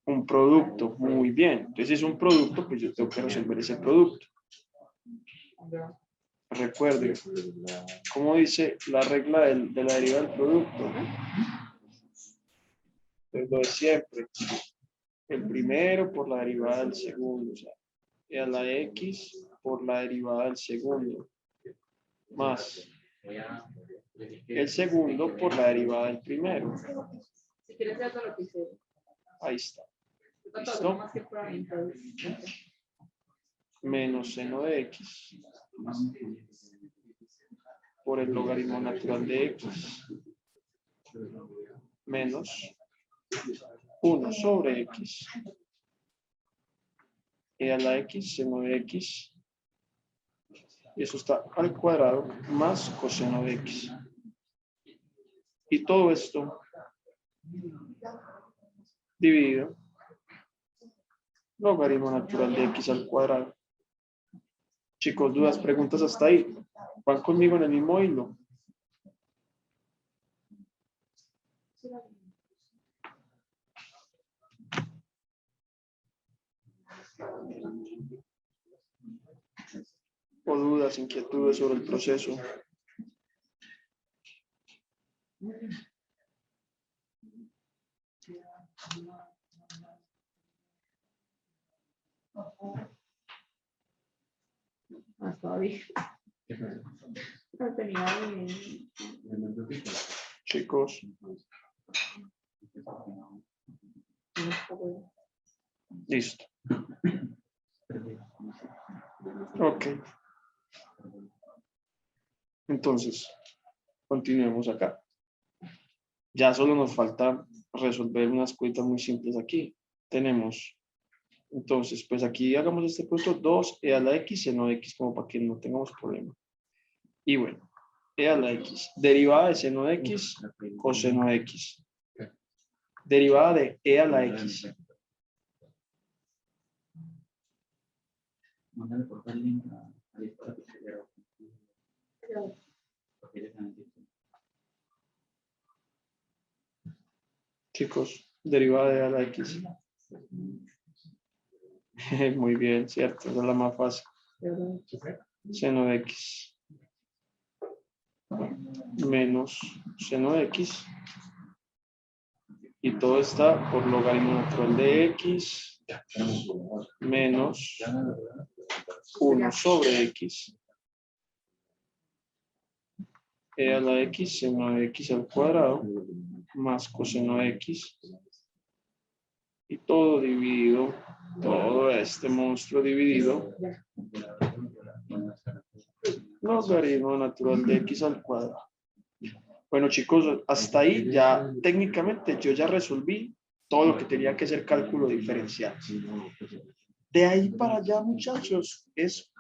Un producto. Muy bien. Entonces es un producto, pues yo tengo que resolver ese producto. Recuerden, ¿cómo dice la regla de la derivada del producto? Pues lo de siempre. El primero por la derivada del segundo. O sea, y a la x por la derivada del segundo. Más el segundo por la derivada del primero. Si quieres hacer lo que hice. Ahí está. ¿Listo? Menos seno de x por el logaritmo natural de x menos 1 sobre x e a la x seno de x, y eso está al cuadrado más coseno de x. Y todo esto dividido logaritmo natural de x al cuadrado. Chicos, dudas, preguntas hasta ahí. ¿Van conmigo en el mismo hilo? ¿O dudas, inquietudes sobre el proceso? Hasta bien. No tenía Chicos, listo. Ok. Entonces, continuemos acá. Ya solo nos falta resolver unas cuentas muy simples aquí. Tenemos, entonces, pues aquí hagamos este punto 2 e a la x seno de x, como para que no tengamos problema. Y bueno, e a la x, derivada de seno de x, coseno de x. Derivada de e a la x. Mándale por el link a para que se vea. Porque ella también tiene. Chicos, derivada de e a la x. Muy bien, cierto, esa es la más fácil. Seno de x menos seno de x, y todo está por logaritmo natural de x menos 1 sobre x e a la x seno de x al cuadrado más coseno de x y todo dividido, todo este monstruo dividido logaritmo natural de x al cuadrado. Bueno, chicos, hasta ahí ya técnicamente yo ya resolví todo lo que tenía que ser cálculo diferencial. De ahí para allá, muchachos, es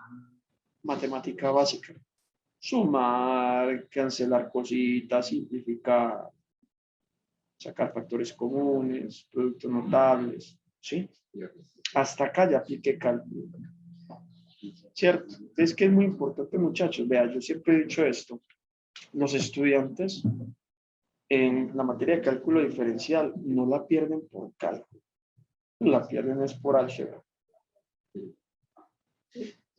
matemática básica. Sumar, cancelar cositas, simplificar, sacar factores comunes, productos notables, ¿sí? Hasta acá ya apliqué cálculo. ¿Cierto? Es que es muy importante, muchachos. Vea, yo siempre he dicho esto. Los estudiantes en la materia de cálculo diferencial no la pierden por cálculo. La pierden es por álgebra.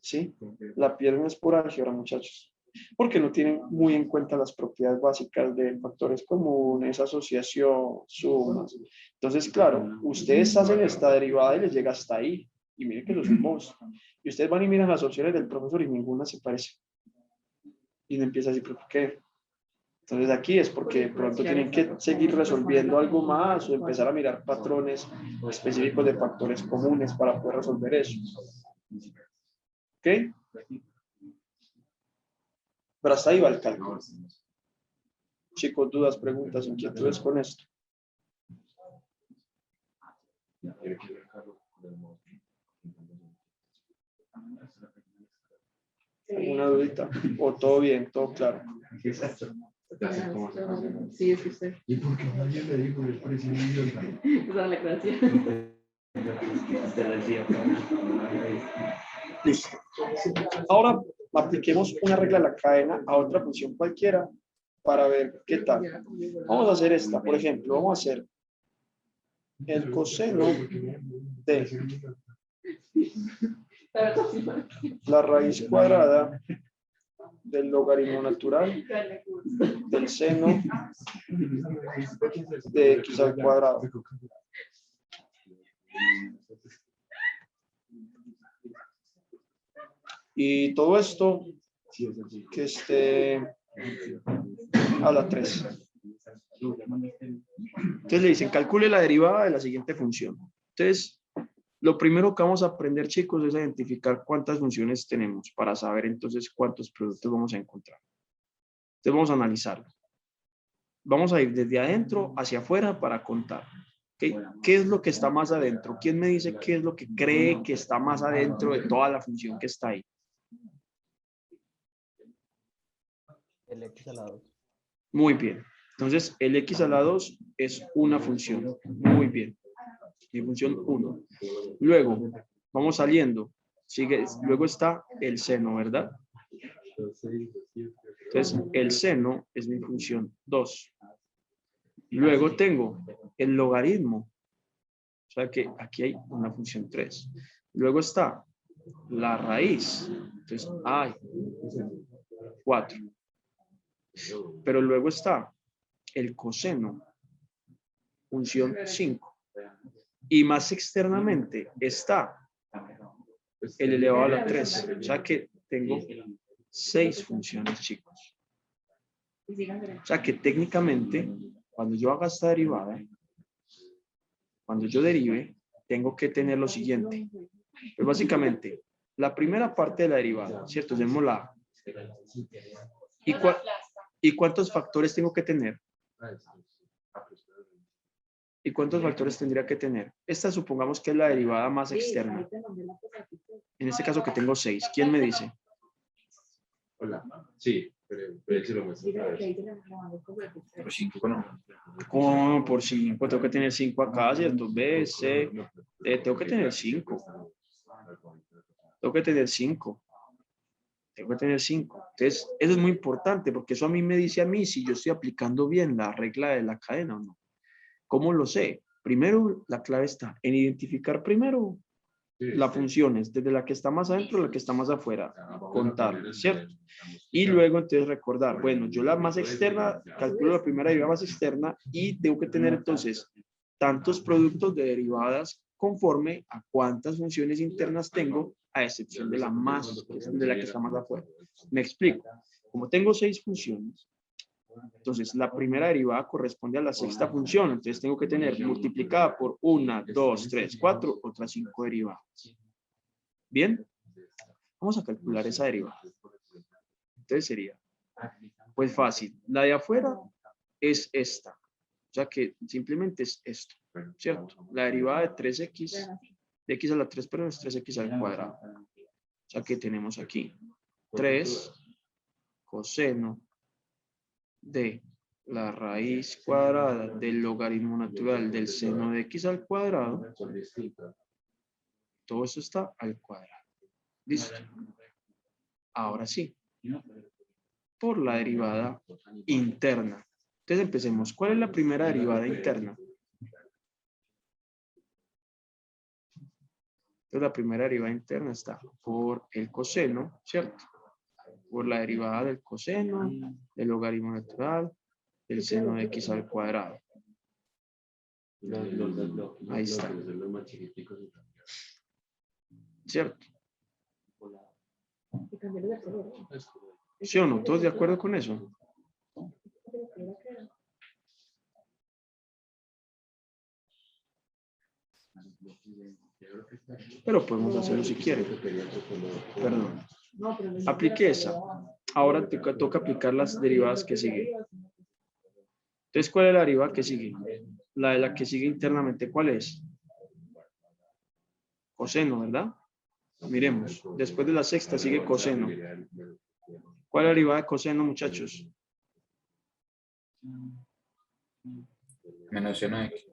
¿Sí? La pierden es por álgebra, muchachos. Porque no tienen muy en cuenta las propiedades básicas de factores comunes, asociación, sumas. Entonces, claro, ustedes hacen esta derivada y les llega hasta ahí. Y miren que lo sumamos. Y ustedes van y miran las opciones del profesor y ninguna se parece. Y uno empieza así, ¿pero por qué? Entonces aquí es porque de pronto tienen que seguir resolviendo algo más o empezar a mirar patrones específicos de factores comunes para poder resolver eso. ¿Ok? Pero hasta ahí va el cálculo. Chicos, dudas, preguntas, inquietudes con esto. ¿Alguna dudita? ¿O todo bien, todo claro? Sí, es usted. ¿Y por qué nadie le dijo el precio? Esa es la gracia. Te decía, Listo. Ahora apliquemos una regla de la cadena a otra función cualquiera para ver qué tal. Vamos a hacer esta, por ejemplo, vamos a hacer el coseno de la raíz cuadrada del logaritmo natural del seno de x al cuadrado. Y todo esto que esté a la 3. Entonces le dicen, calcule la derivada de la siguiente función. Entonces, lo primero que vamos a aprender, chicos, es a identificar cuántas funciones tenemos para saber entonces cuántos productos vamos a encontrar. Entonces vamos a analizarlo. Vamos a ir desde adentro hacia afuera para contar. ¿Okay? ¿Qué es lo que está más adentro? ¿Quién me dice qué es lo que cree que está más adentro de toda la función que está ahí? El x a la 2. Muy bien. Entonces, el x a la 2 es una función. Muy bien. Y función 1. Luego, vamos saliendo. Sigue, luego está el seno, ¿verdad? Entonces, el seno es mi función 2. Luego tengo el logaritmo. O sea que aquí hay una función 3. Luego está la raíz. Entonces, hay 4. Pero luego está el coseno, función 5. Y más externamente está el elevado a la 3. O sea que tengo 6 funciones, chicos. O sea que técnicamente, cuando yo haga esta derivada, cuando yo derive, tengo que tener lo siguiente. Pues básicamente, la primera parte de la derivada, ¿cierto? Tenemos la A. ¿Y cuántos factores tengo que tener? ¿Y cuántos factores tendría que tener? Esta supongamos que es la derivada más externa. En este caso que tengo 6. ¿Quién me dice? Hola. Sí, pero él se lo muestra otra vez. Por 5 no. ¿Cómo por 5? Tengo que tener 5 acá, ¿cierto? B, C. Tengo que tener 5. Tengo que tener 5. Tengo que tener 5. Entonces, eso es muy importante porque eso a mí me dice a mí si yo estoy aplicando bien la regla de la cadena o no. ¿Cómo lo sé? Primero, la clave está en identificar primero las funciones, desde la que está más adentro a la que está más afuera, contar, ¿cierto? Y luego entonces recordar, bueno, yo la más externa, calculo la primera derivada más externa y tengo que tener entonces tantos productos de derivadas conforme a cuántas funciones internas tengo, a excepción de la que está más afuera. Me explico. Como tengo 6 funciones, Entonces, la primera derivada corresponde a la sexta función. Entonces, tengo que tener multiplicada por 1, 2, 3, 4, otras 5 derivadas. Bien, vamos a calcular esa derivada. Entonces, sería, pues fácil. La de afuera es esta. O sea que simplemente es esto, ¿cierto? La derivada de 3x, de x a la 3, pero es 3x al cuadrado. O sea que tenemos aquí 3 coseno de la raíz cuadrada del logaritmo natural del seno de x al cuadrado. Todo eso está al cuadrado. ¿Listo? Ahora sí. Por la derivada interna. Entonces empecemos. ¿Cuál es la primera derivada interna? Entonces la primera derivada interna está por el coseno, ¿cierto? Por la derivada del coseno, del logaritmo natural, del seno de x al cuadrado. Ahí está. ¿Cierto? ¿Sí o no? ¿Todos de acuerdo con eso? Pero podemos hacerlo si quieren. Perdón. Aplique esa. Ahora toca aplicar las derivadas que siguen. Entonces, ¿cuál es la derivada que sigue? La de la que sigue internamente, ¿cuál es? Coseno, ¿verdad? Miremos. Después de la sexta sigue coseno. ¿Cuál es la derivada de coseno, muchachos? Menos seno de x.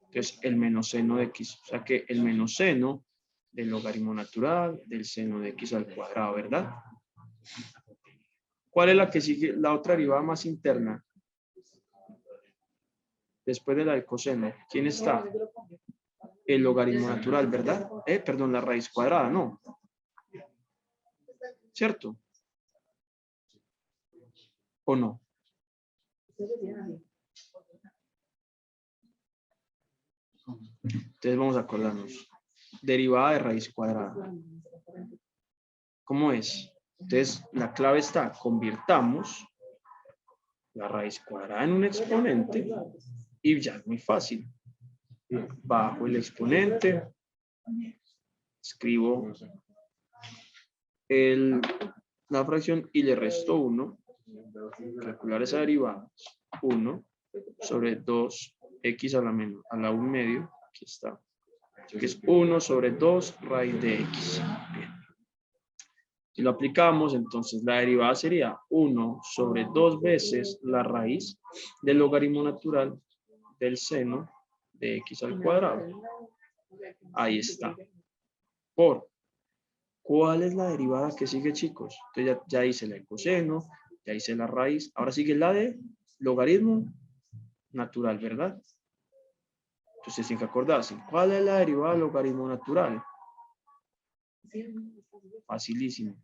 Entonces, el menos seno de x. O sea que el menos seno del logaritmo natural del seno de x al cuadrado, ¿verdad? ¿Cuál es la que sigue? La otra derivada más interna. Después de la del coseno. ¿Quién está? El logaritmo natural, ¿verdad? Perdón, la raíz cuadrada, ¿no? ¿Cierto? ¿O no? Entonces vamos a acordarnos. Derivada de raíz cuadrada. ¿Cómo es? Entonces la clave está, convirtamos la raíz cuadrada en un exponente y ya es muy fácil. Bajo el exponente, escribo la fracción y le resto 1. Calcular esa derivada. 1 sobre 2x a la 1 medio. Aquí está. Así que es 1 sobre 2 raíz de x. Bien. Si lo aplicamos, entonces la derivada sería 1 sobre 2 veces la raíz del logaritmo natural del seno de x al cuadrado. Ahí está. Por. ¿Cuál es la derivada que sigue, chicos? Entonces ya hice la del coseno, ya hice la raíz. Ahora sigue la de logaritmo natural, ¿verdad? Entonces tienen que acordarse. ¿Cuál es la derivada del logaritmo natural? Facilísimo.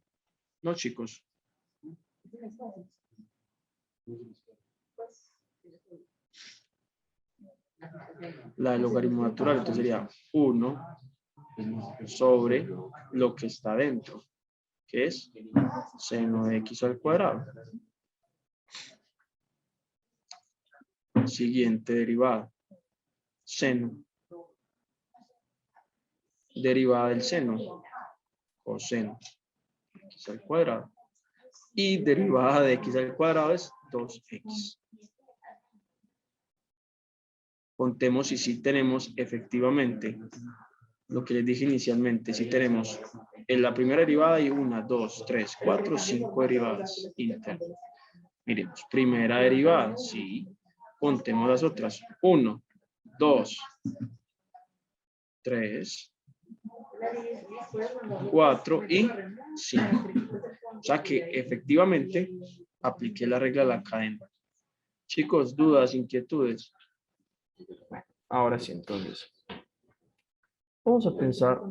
¿No, chicos? La del logaritmo natural, entonces sería 1 sobre lo que está dentro, que es seno de x al cuadrado. Siguiente derivada. Seno. Derivada del seno. Coseno. X al cuadrado. Y derivada de x al cuadrado es 2x. Contemos si sí tenemos efectivamente lo que les dije inicialmente. Si tenemos en la primera derivada hay 1, 2, 3, 4, 5 derivadas internas. Miremos, primera derivada, sí. Contemos las otras. 1, 2, 3, 4 y 5. O sea que efectivamente apliqué la regla de la cadena. Chicos, dudas, inquietudes. Ahora sí, entonces. Vamos a pensar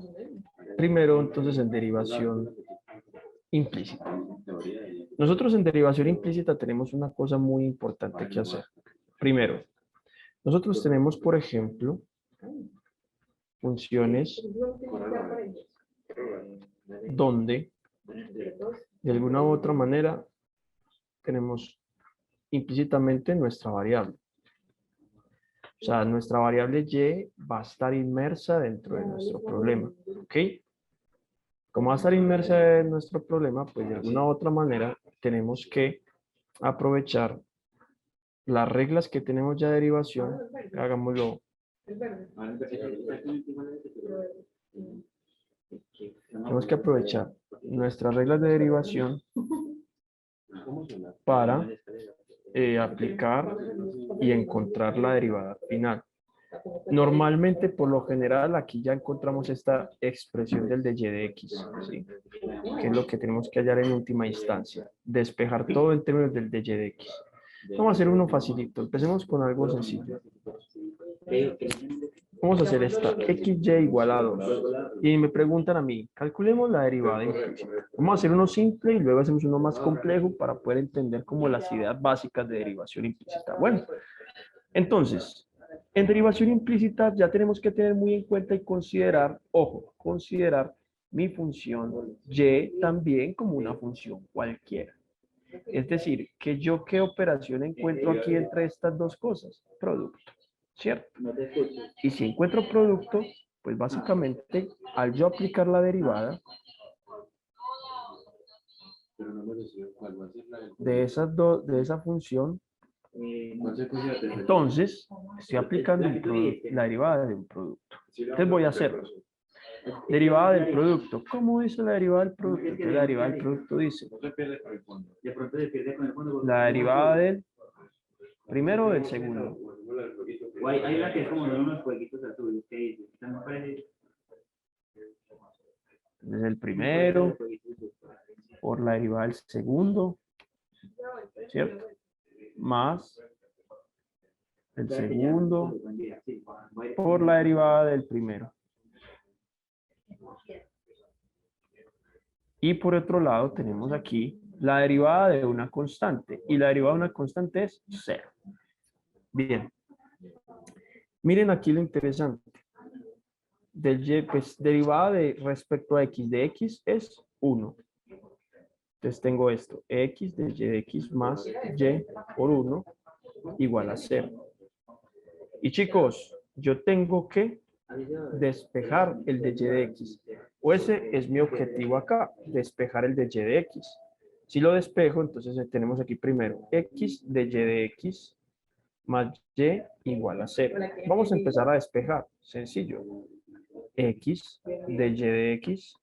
primero entonces en derivación implícita. Nosotros en derivación implícita tenemos una cosa muy importante que hacer. Primero, nosotros tenemos, por ejemplo, funciones donde de alguna u otra manera tenemos implícitamente nuestra variable. O sea, nuestra variable y va a estar inmersa dentro de nuestro problema. ¿Ok? Como va a estar inmersa en nuestro problema, pues de alguna u otra manera tenemos que aprovechar las reglas que tenemos ya de derivación. Hagámoslo. Tenemos que aprovechar nuestras reglas de derivación para aplicar y encontrar la derivada final. Normalmente, por lo general, aquí ya encontramos esta expresión del de y de x, ¿sí? Que es lo que tenemos que hallar en última instancia. Despejar todo en términos del de y de x. Vamos a hacer uno facilito. Empecemos con algo sencillo. Vamos a hacer esta, xy igual a 2. Y me preguntan a mí, calculemos la derivada implícita. Vamos a hacer uno simple y luego hacemos uno más complejo para poder entender como las ideas básicas de derivación implícita. Bueno, entonces, en derivación implícita ya tenemos que tener muy en cuenta y considerar, ojo, considerar mi función y también como una función cualquiera. Es decir, que yo qué operación encuentro aquí entre estas dos cosas, producto, ¿cierto? Y si encuentro producto, pues básicamente al yo aplicar la derivada de esas dos, de esa función, entonces estoy aplicando la derivada de un producto. Entonces voy a hacerlo. Derivada del producto. ¿Cómo dice la derivada del producto? Entonces la derivada del producto dice la derivada del primero o del segundo. Hay una que es como de unos jueguitos azules que dice, esta no parece. Desde el primero por la derivada del segundo, ¿cierto? Más el segundo por la derivada del primero. Y por otro lado tenemos aquí la derivada de una constante. Y la derivada de una constante es 0. Bien. Miren aquí lo interesante. Del y, pues derivada de respecto a x de x es 1. Entonces tengo esto. X de y de x más y por 1 igual a 0. Y chicos, yo tengo que despejar el de y de x. O ese es mi objetivo acá, despejar el de y de x. Si lo despejo, entonces tenemos aquí primero x de y de x más y igual a 0. Vamos a empezar a despejar. Sencillo. X de y de x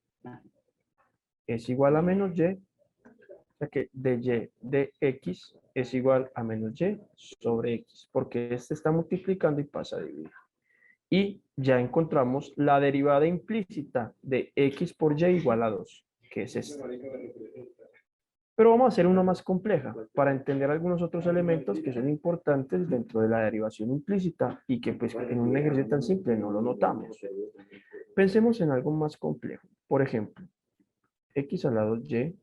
es igual a menos y. O sea que de y de x es igual a menos y sobre x. Porque este está multiplicando y pasa a dividir. Y ya encontramos la derivada implícita de x por y igual a 2, que es esta. Pero vamos a hacer una más compleja para entender algunos otros elementos que son importantes dentro de la derivación implícita y que pues en un ejercicio tan simple no lo notamos. Pensemos en algo más complejo. Por ejemplo, x al lado y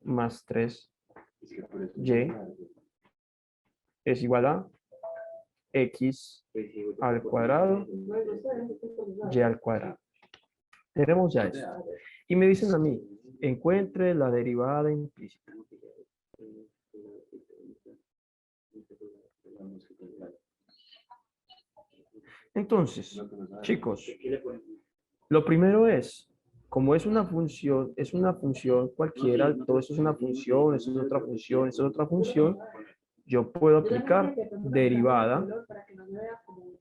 más 3y es igual a x al cuadrado y al cuadrado. Tenemos ya eso. Y me dicen a mí, encuentre la derivada implícita. Entonces, chicos, lo primero es, como es una función cualquiera, todo eso es una función, eso es otra función, eso es otra función, yo puedo aplicar derivada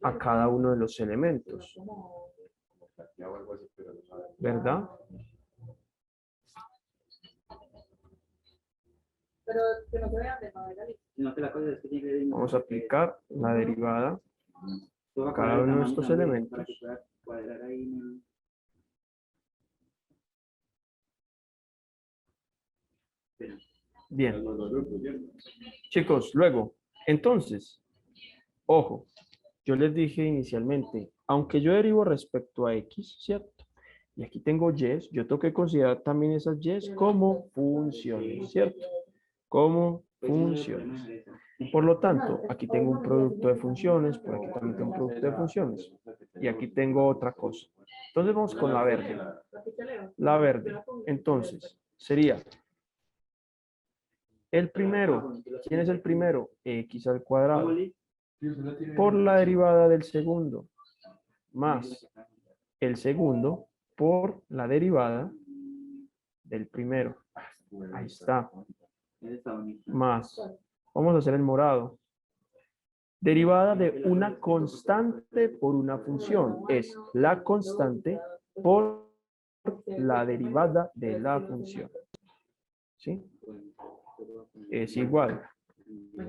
a cada uno de los elementos. ¿Verdad? Pero que no se vean de manera Sino que la cosa es que tiene que Vamos a aplicar la derivada a cada uno de estos elementos. para que pueda cuadrar ahí en el- Bien. Chicos, luego, entonces, ojo, yo les dije inicialmente, aunque yo derivo respecto a x, ¿cierto? Y aquí tengo y, yo tengo que considerar también esas y como funciones, ¿cierto? Como funciones. Por lo tanto, aquí tengo un producto de funciones, por aquí también tengo un producto de funciones. Y aquí tengo otra cosa. Entonces vamos con la verde. La verde, entonces, sería El primero, ¿quién es el primero? X al cuadrado. Por la derivada del segundo. Más el segundo por la derivada del primero. Ahí está. Más. Vamos a hacer el morado. Derivada de una constante por una función. Es la constante por la derivada de la función. ¿Sí? Es igual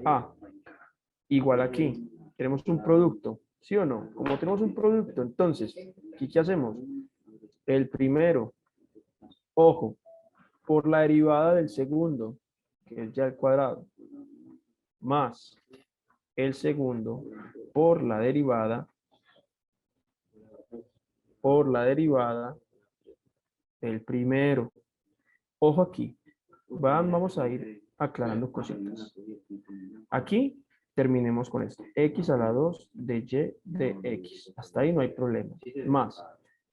a, igual aquí. Tenemos un producto, ¿sí o no? Como tenemos un producto, entonces, ¿aquí qué hacemos? El primero, ojo, por la derivada del segundo, que es ya el cuadrado, más el segundo por la derivada del primero. Ojo aquí, vamos a ir aclarando cositas. Aquí terminemos con esto. X a la 2 de y de x. Hasta ahí no hay problema. Más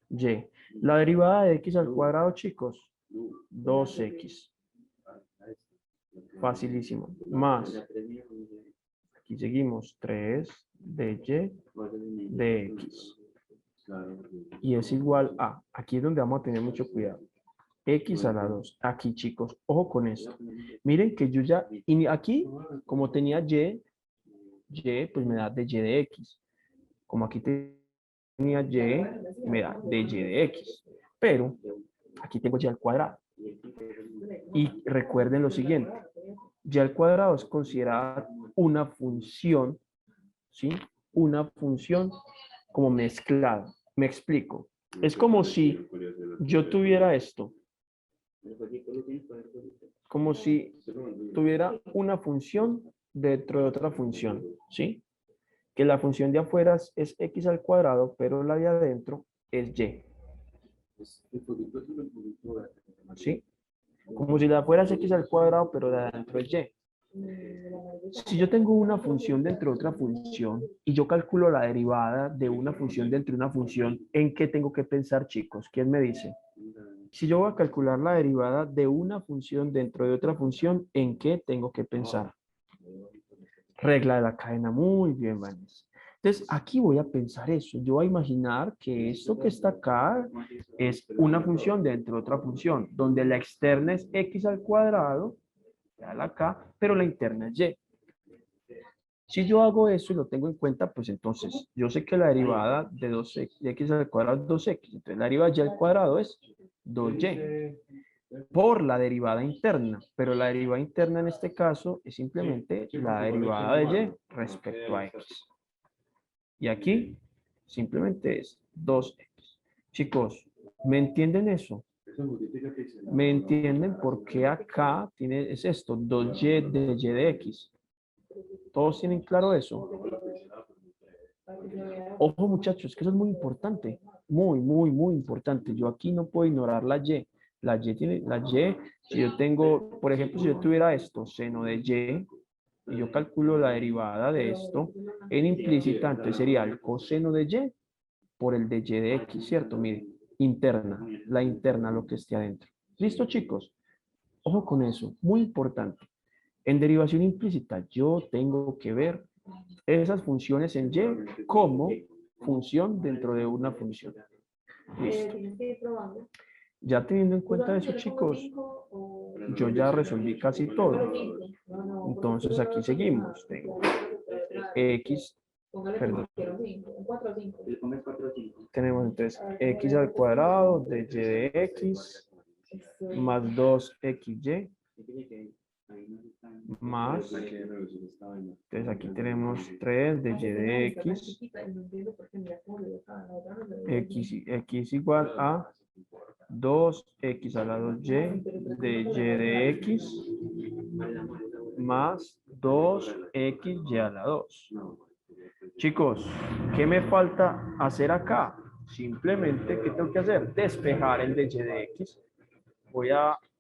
y. La derivada de x al cuadrado, chicos, 2x. Facilísimo. Más. Aquí seguimos. 3 de y de x. Y es igual a. Aquí es donde vamos a tener mucho cuidado. X a la 2. Aquí, chicos, ojo con esto. Miren que yo ya, y aquí, como tenía y, pues me da de y de x. Como aquí tenía y, me da de y de x. Pero aquí tengo y al cuadrado. Y recuerden lo siguiente. Y al cuadrado es considerada una función, ¿sí? Una función como mezclada. Me explico. Es como si yo tuviera esto. Como si tuviera una función dentro de otra función, ¿sí? Que la función de afuera es x al cuadrado, pero la de adentro es y. ¿Sí? Como si la de afuera es x al cuadrado, pero la de adentro es y. Si yo tengo una función dentro de otra función y yo calculo la derivada de una función dentro de una función, ¿en qué tengo que pensar, chicos? ¿Quién me dice? Si yo voy a calcular la derivada de una función dentro de otra función, ¿en qué tengo que pensar? Regla de la cadena. Muy bien, Vanessa. Entonces, aquí voy a pensar eso. Yo voy a imaginar que esto que está acá es una función dentro de otra función, donde la externa es x al cuadrado, acá, pero la interna es y. Si yo hago eso y lo tengo en cuenta, pues entonces yo sé que la derivada de 2x, de x al cuadrado es 2x. Entonces la derivada de y al cuadrado es 2y por la derivada interna. Pero la derivada interna en este caso es simplemente la derivada de y respecto a x. Y aquí simplemente es 2x. Chicos, ¿me entienden eso? ¿Me entienden por qué acá es esto? 2y de y de x. ¿Todos tienen claro eso? Ojo, muchachos, que eso es muy importante. Muy, muy, muy importante. Yo aquí no puedo ignorar la y. La y, si yo tengo, por ejemplo, si yo tuviera esto, seno de y yo calculo la derivada de esto en implícita, entonces sería el coseno de y por el de y de x, ¿cierto? Mire, interna, la interna, lo que esté adentro. ¿Listo, chicos? Ojo con eso, muy importante. En derivación implícita, yo tengo que ver esas funciones en y como función dentro de una función. Listo. Ya teniendo en cuenta eso, chicos, yo ya resolví casi todo. Entonces aquí seguimos. Tengo x, perdón. Tenemos entonces x al cuadrado de y de x más 2xy más, entonces aquí tenemos 3 de y de x igual a 2x a la 2y de y de x más 2xy a la 2. Chicos, ¿qué me falta hacer acá? Simplemente, ¿qué tengo que hacer? Despejar el de y de x.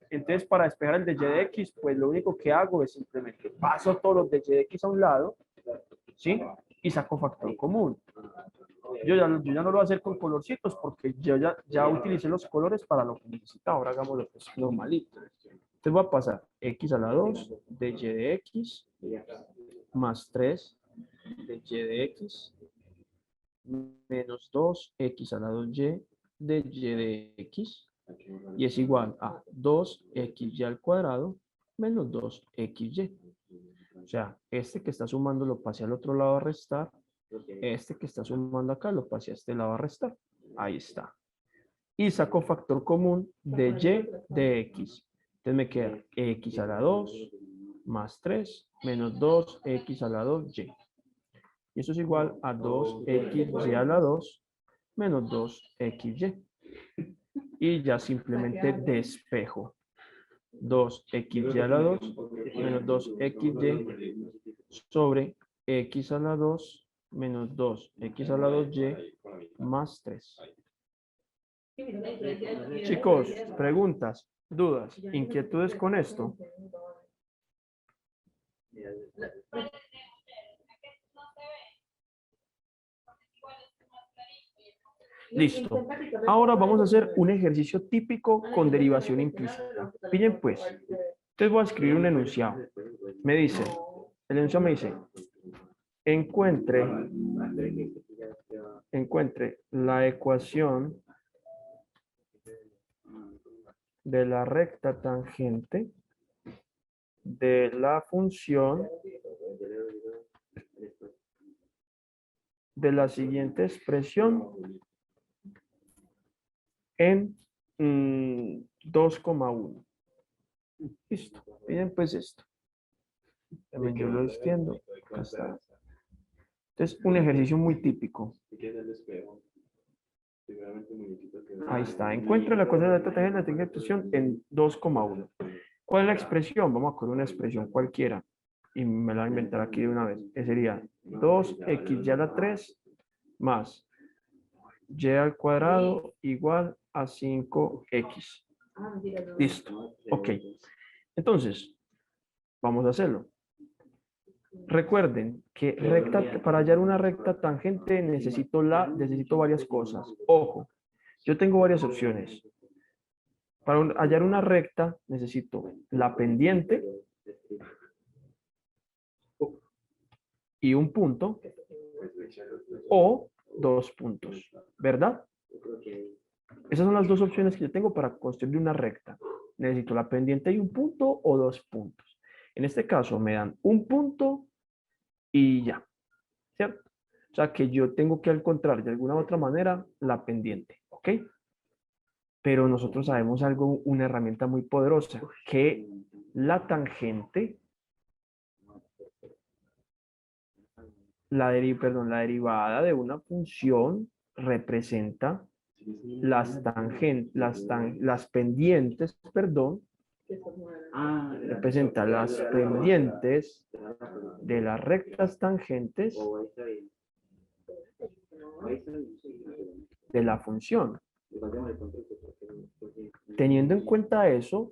Entonces, para despejar el de y de x, pues lo único que hago es simplemente paso todos los de y de x a un lado, ¿sí? Y saco factor común. Yo ya no lo voy a hacer con colorcitos porque yo ya utilicé los colores para lo que necesito. Ahora hagámoslo pues normalito. Entonces voy a pasar x a la 2 de y de x más 3 de y de x menos 2x a la 2y de y de x y es igual a 2xy al cuadrado menos 2xy. O sea, este que está sumando lo pasé al otro lado a restar, este que está sumando acá lo pasé a este lado a restar. Ahí está. Y saco factor común de y de x. Entonces me queda x a la 2 más 3 menos 2x a la 2y. Y eso es igual a 2xy a la 2 menos 2xy. Y ya simplemente despejo. 2xy a la 2 menos 2xy sobre x a la 2 menos 2x a la 2y más 3. Chicos, preguntas, dudas, inquietudes con esto. Listo. Ahora vamos a hacer un ejercicio típico con derivación implícita. Pillen pues. Entonces voy a escribir un enunciado. Me dice, el enunciado me dice, encuentre la ecuación de la recta tangente de la función de la siguiente expresión en 2,1. Listo. Miren pues esto. También yo lo extiendo. Acá está. Entonces, un ejercicio muy típico. Ahí está. Encuentra la ecuación de la tangente de la siguiente expresión en 2,1. ¿Cuál es la expresión? Vamos a coger una expresión cualquiera. Y me la voy a inventar aquí de una vez. Que sería 2xy a la 3 más y al cuadrado igual a 5x. Listo. Ok. Entonces, vamos a hacerlo. Recuerden que para hallar una recta tangente necesito varias cosas. Ojo, yo tengo varias opciones. Para hallar una recta necesito la pendiente y un punto o 2 puntos, ¿verdad? Esas son las dos opciones que yo tengo para construir una recta. Necesito la pendiente y un punto o 2 puntos. En este caso me dan un punto y ya, ¿cierto? O sea que yo tengo que encontrar de alguna u otra manera la pendiente, ¿ok? Pero nosotros sabemos algo, una herramienta muy poderosa, que la tangente, la derivada de una función representa las pendientes, perdón, representa las pendientes de las rectas tangentes de la función. Teniendo en cuenta eso,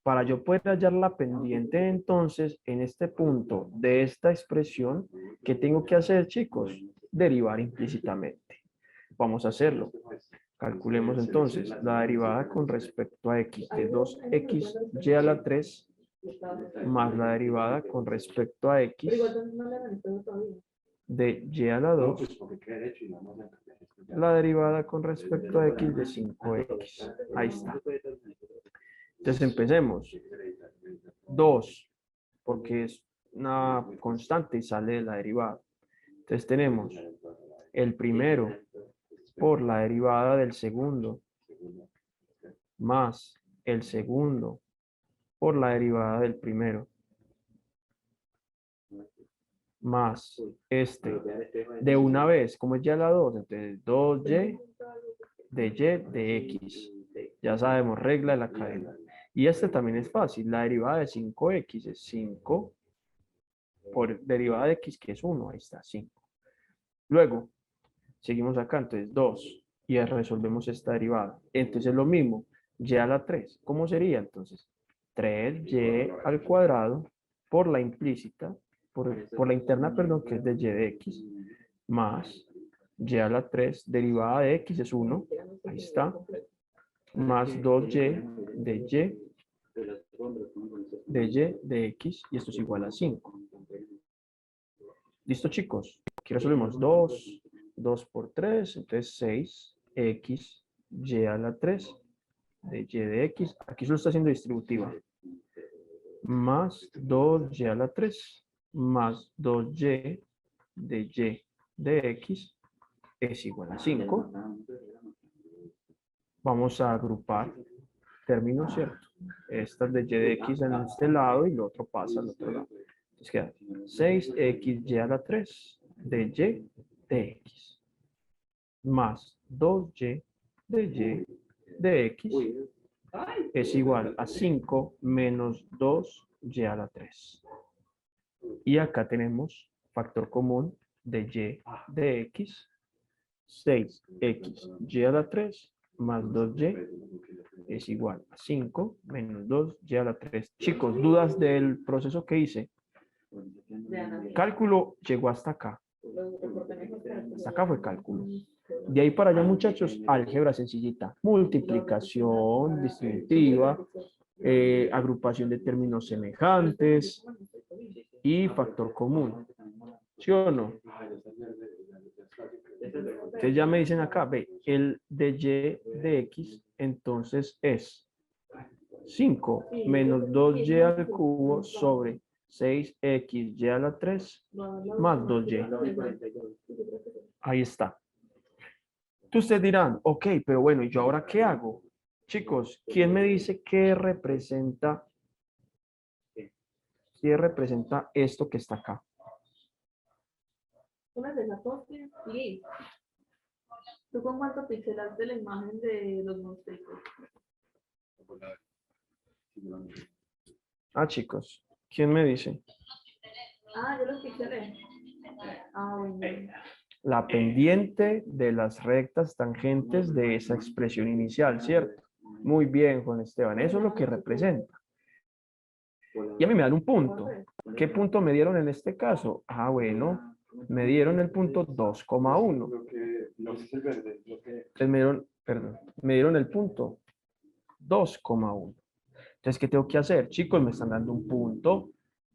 para yo poder hallar la pendiente entonces en este punto de esta expresión, ¿qué tengo que hacer, chicos? Derivar implícitamente. Vamos a hacerlo. Calculemos entonces la derivada con respecto a x de 2xy a la 3 más la derivada con respecto a x de y a la 2, la derivada con respecto a x de 5x. Ahí está. Entonces empecemos. 2, porque es una constante y sale de la derivada. Entonces tenemos el primero por la derivada del segundo más el segundo por la derivada del primero más este de una vez, como es ya la 2, entonces 2y de x. Ya sabemos, regla de la cadena. Y este también es fácil, la derivada de 5x es 5 por derivada de x, que es 1, ahí está, 5. Luego, seguimos acá, entonces 2, y resolvemos esta derivada. Entonces lo mismo, y a la 3, ¿cómo sería entonces? 3y al cuadrado por la implícita, por la interna, perdón, que es de y de x, más y a la 3, derivada de x es 1, ahí está, más 2y de y de y de x, y esto es igual a 5. ¿Listo, chicos? Aquí resolvemos 2 por 3, entonces 6x y a la 3 de y de x. Aquí solo está haciendo distributiva. Más 2y a la 3 más 2y de x es igual a 5. Vamos a agrupar términos, ¿cierto? Estas de y de x en este lado y lo otro pasa al otro lado. Entonces queda 6xy a la 3 de y de x más 2y de x es igual a 5 menos 2y a la 3. Y acá tenemos factor común de y de x, 6xy a la 3 más 2y es igual a 5 menos 2y a la 3. Chicos, ¿dudas del proceso que hice? Cálculo llegó hasta acá. Hasta acá fue cálculo. De ahí para allá, muchachos, álgebra sencillita. Multiplicación distributiva, agrupación de términos semejantes y factor común. ¿Sí o no? Entonces ya me dicen acá, ve, el de y de x, entonces es 5 menos 2y al cubo sobre 6xy a la 3 más 2y. Ahí está. Entonces ustedes dirán, ok, pero bueno, ¿y yo ahora qué hago? Chicos, ¿quién me dice qué representa esto que está acá? Una de las dos, sí. ¿Tú con cuánto pixelaste la imagen de los monstruos? Ah, chicos, ¿quién me dice? Ah, yo los pixelé. Ah, bueno. La pendiente de las rectas tangentes de esa expresión inicial, ¿cierto? Muy bien, Juan Esteban, eso es lo que representa. Y a mí me dan un punto. ¿Qué punto me dieron en este caso? Ah, bueno, me dieron el punto 2,1. Entonces me dieron el punto 2,1. Entonces, ¿qué tengo que hacer? Chicos, me están dando un punto.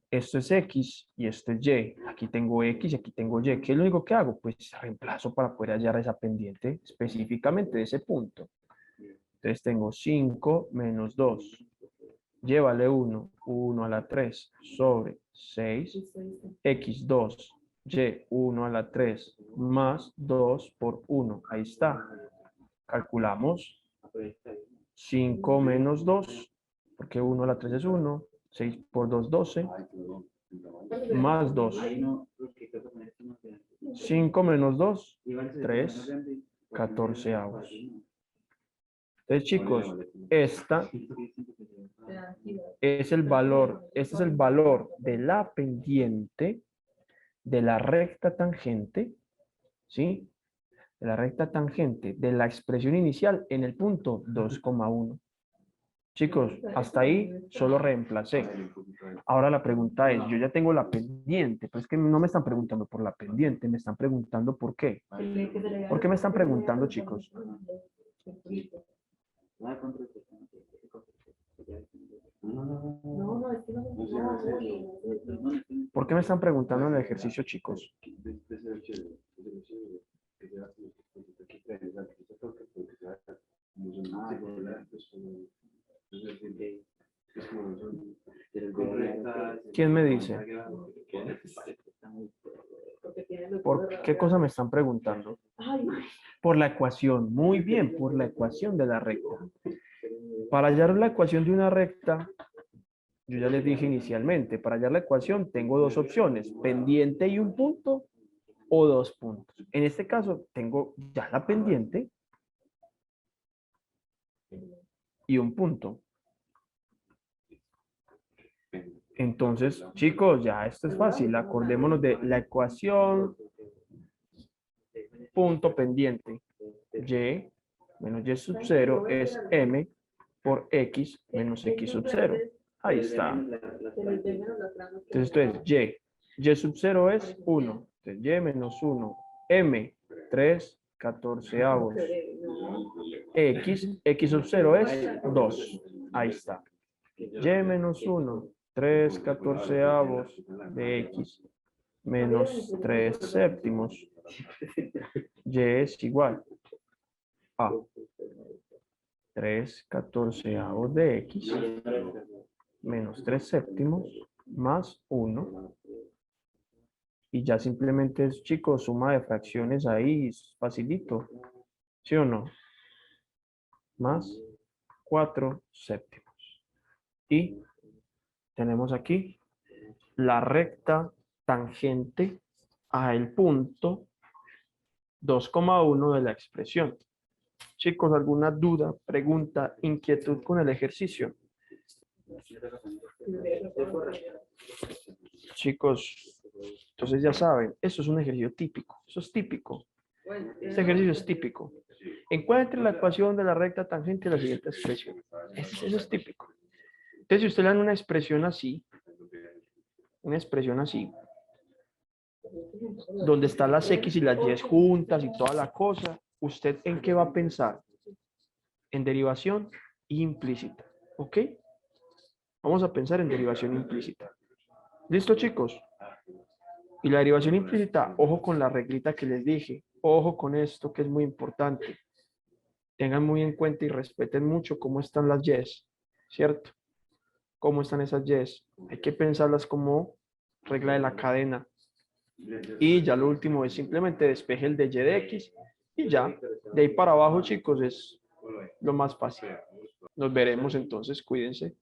Esto es X y esto es Y. Aquí tengo X y aquí tengo Y. ¿Qué es lo único que hago? Pues reemplazo para poder hallar esa pendiente específicamente de ese punto. Entonces tengo 5 menos 2. Llévale 1. 1 a la 3 sobre 6. X2. Y 1 a la 3 más 2 por 1. Ahí está. Calculamos. 5 menos 2. Porque 1 a la 3 es 1. 6 por 2, 12. Más 2. 5 menos 2, 3, 14avos. Entonces, chicos, este es el valor de la pendiente de la recta tangente, ¿sí? De la recta tangente de la expresión inicial en el punto 2,1. Chicos, hasta ahí solo reemplacé. Ahora la pregunta es, yo ya tengo la pendiente, pero es que no me están preguntando por la pendiente, me están preguntando por qué. ¿Por qué me están preguntando, chicos? No, es que no. ¿Por qué me están preguntando en el ejercicio, chicos? ¿Quién me dice? ¿Por qué cosa me están preguntando? Por la ecuación. Muy bien, por la ecuación de la recta. Para hallar la ecuación de una recta, yo ya les dije inicialmente, para hallar la ecuación tengo dos opciones, pendiente y un punto o dos puntos. En este caso tengo ya la pendiente y un punto. Entonces, chicos, ya esto es fácil. Acordémonos de la ecuación punto pendiente. Y menos y sub 0 es m por x menos x sub 0. Ahí está. Entonces esto es y. Y sub 0 es 1. Entonces y menos 1. M, 3 14avos. X sub 0 es 2. Ahí está. Y menos 1, 3 catorceavos de X menos 3 séptimos. Y es igual a 3 catorceavos de X menos 3 séptimos más 1. Y ya simplemente es, chicos, suma de fracciones ahí, facilito. ¿Sí o no? Más 4 séptimos. Y tenemos aquí la recta tangente al punto 2,1 de la expresión. Chicos, ¿alguna duda, pregunta, inquietud con el ejercicio? Chicos, entonces ya saben, eso es un ejercicio típico. Eso es típico. Este ejercicio es típico. Encuentre la ecuación de la recta tangente de la siguiente expresión. Eso es típico. Entonces, si usted le dan una expresión así, donde están las X y las Y juntas y toda la cosa, ¿usted en qué va a pensar? En derivación implícita. ¿Ok? Vamos a pensar en derivación implícita. ¿Listo, chicos? Y la derivación implícita, ojo con la reglita que les dije. Ojo con esto que es muy importante. Tengan muy en cuenta y respeten mucho cómo están las Y's, ¿cierto? ¿Cómo están esas Y's? Hay que pensarlas como regla de la cadena. Y ya lo último es simplemente despeje el de Y de X y ya. De ahí para abajo, chicos, es lo más fácil. Nos veremos entonces, cuídense.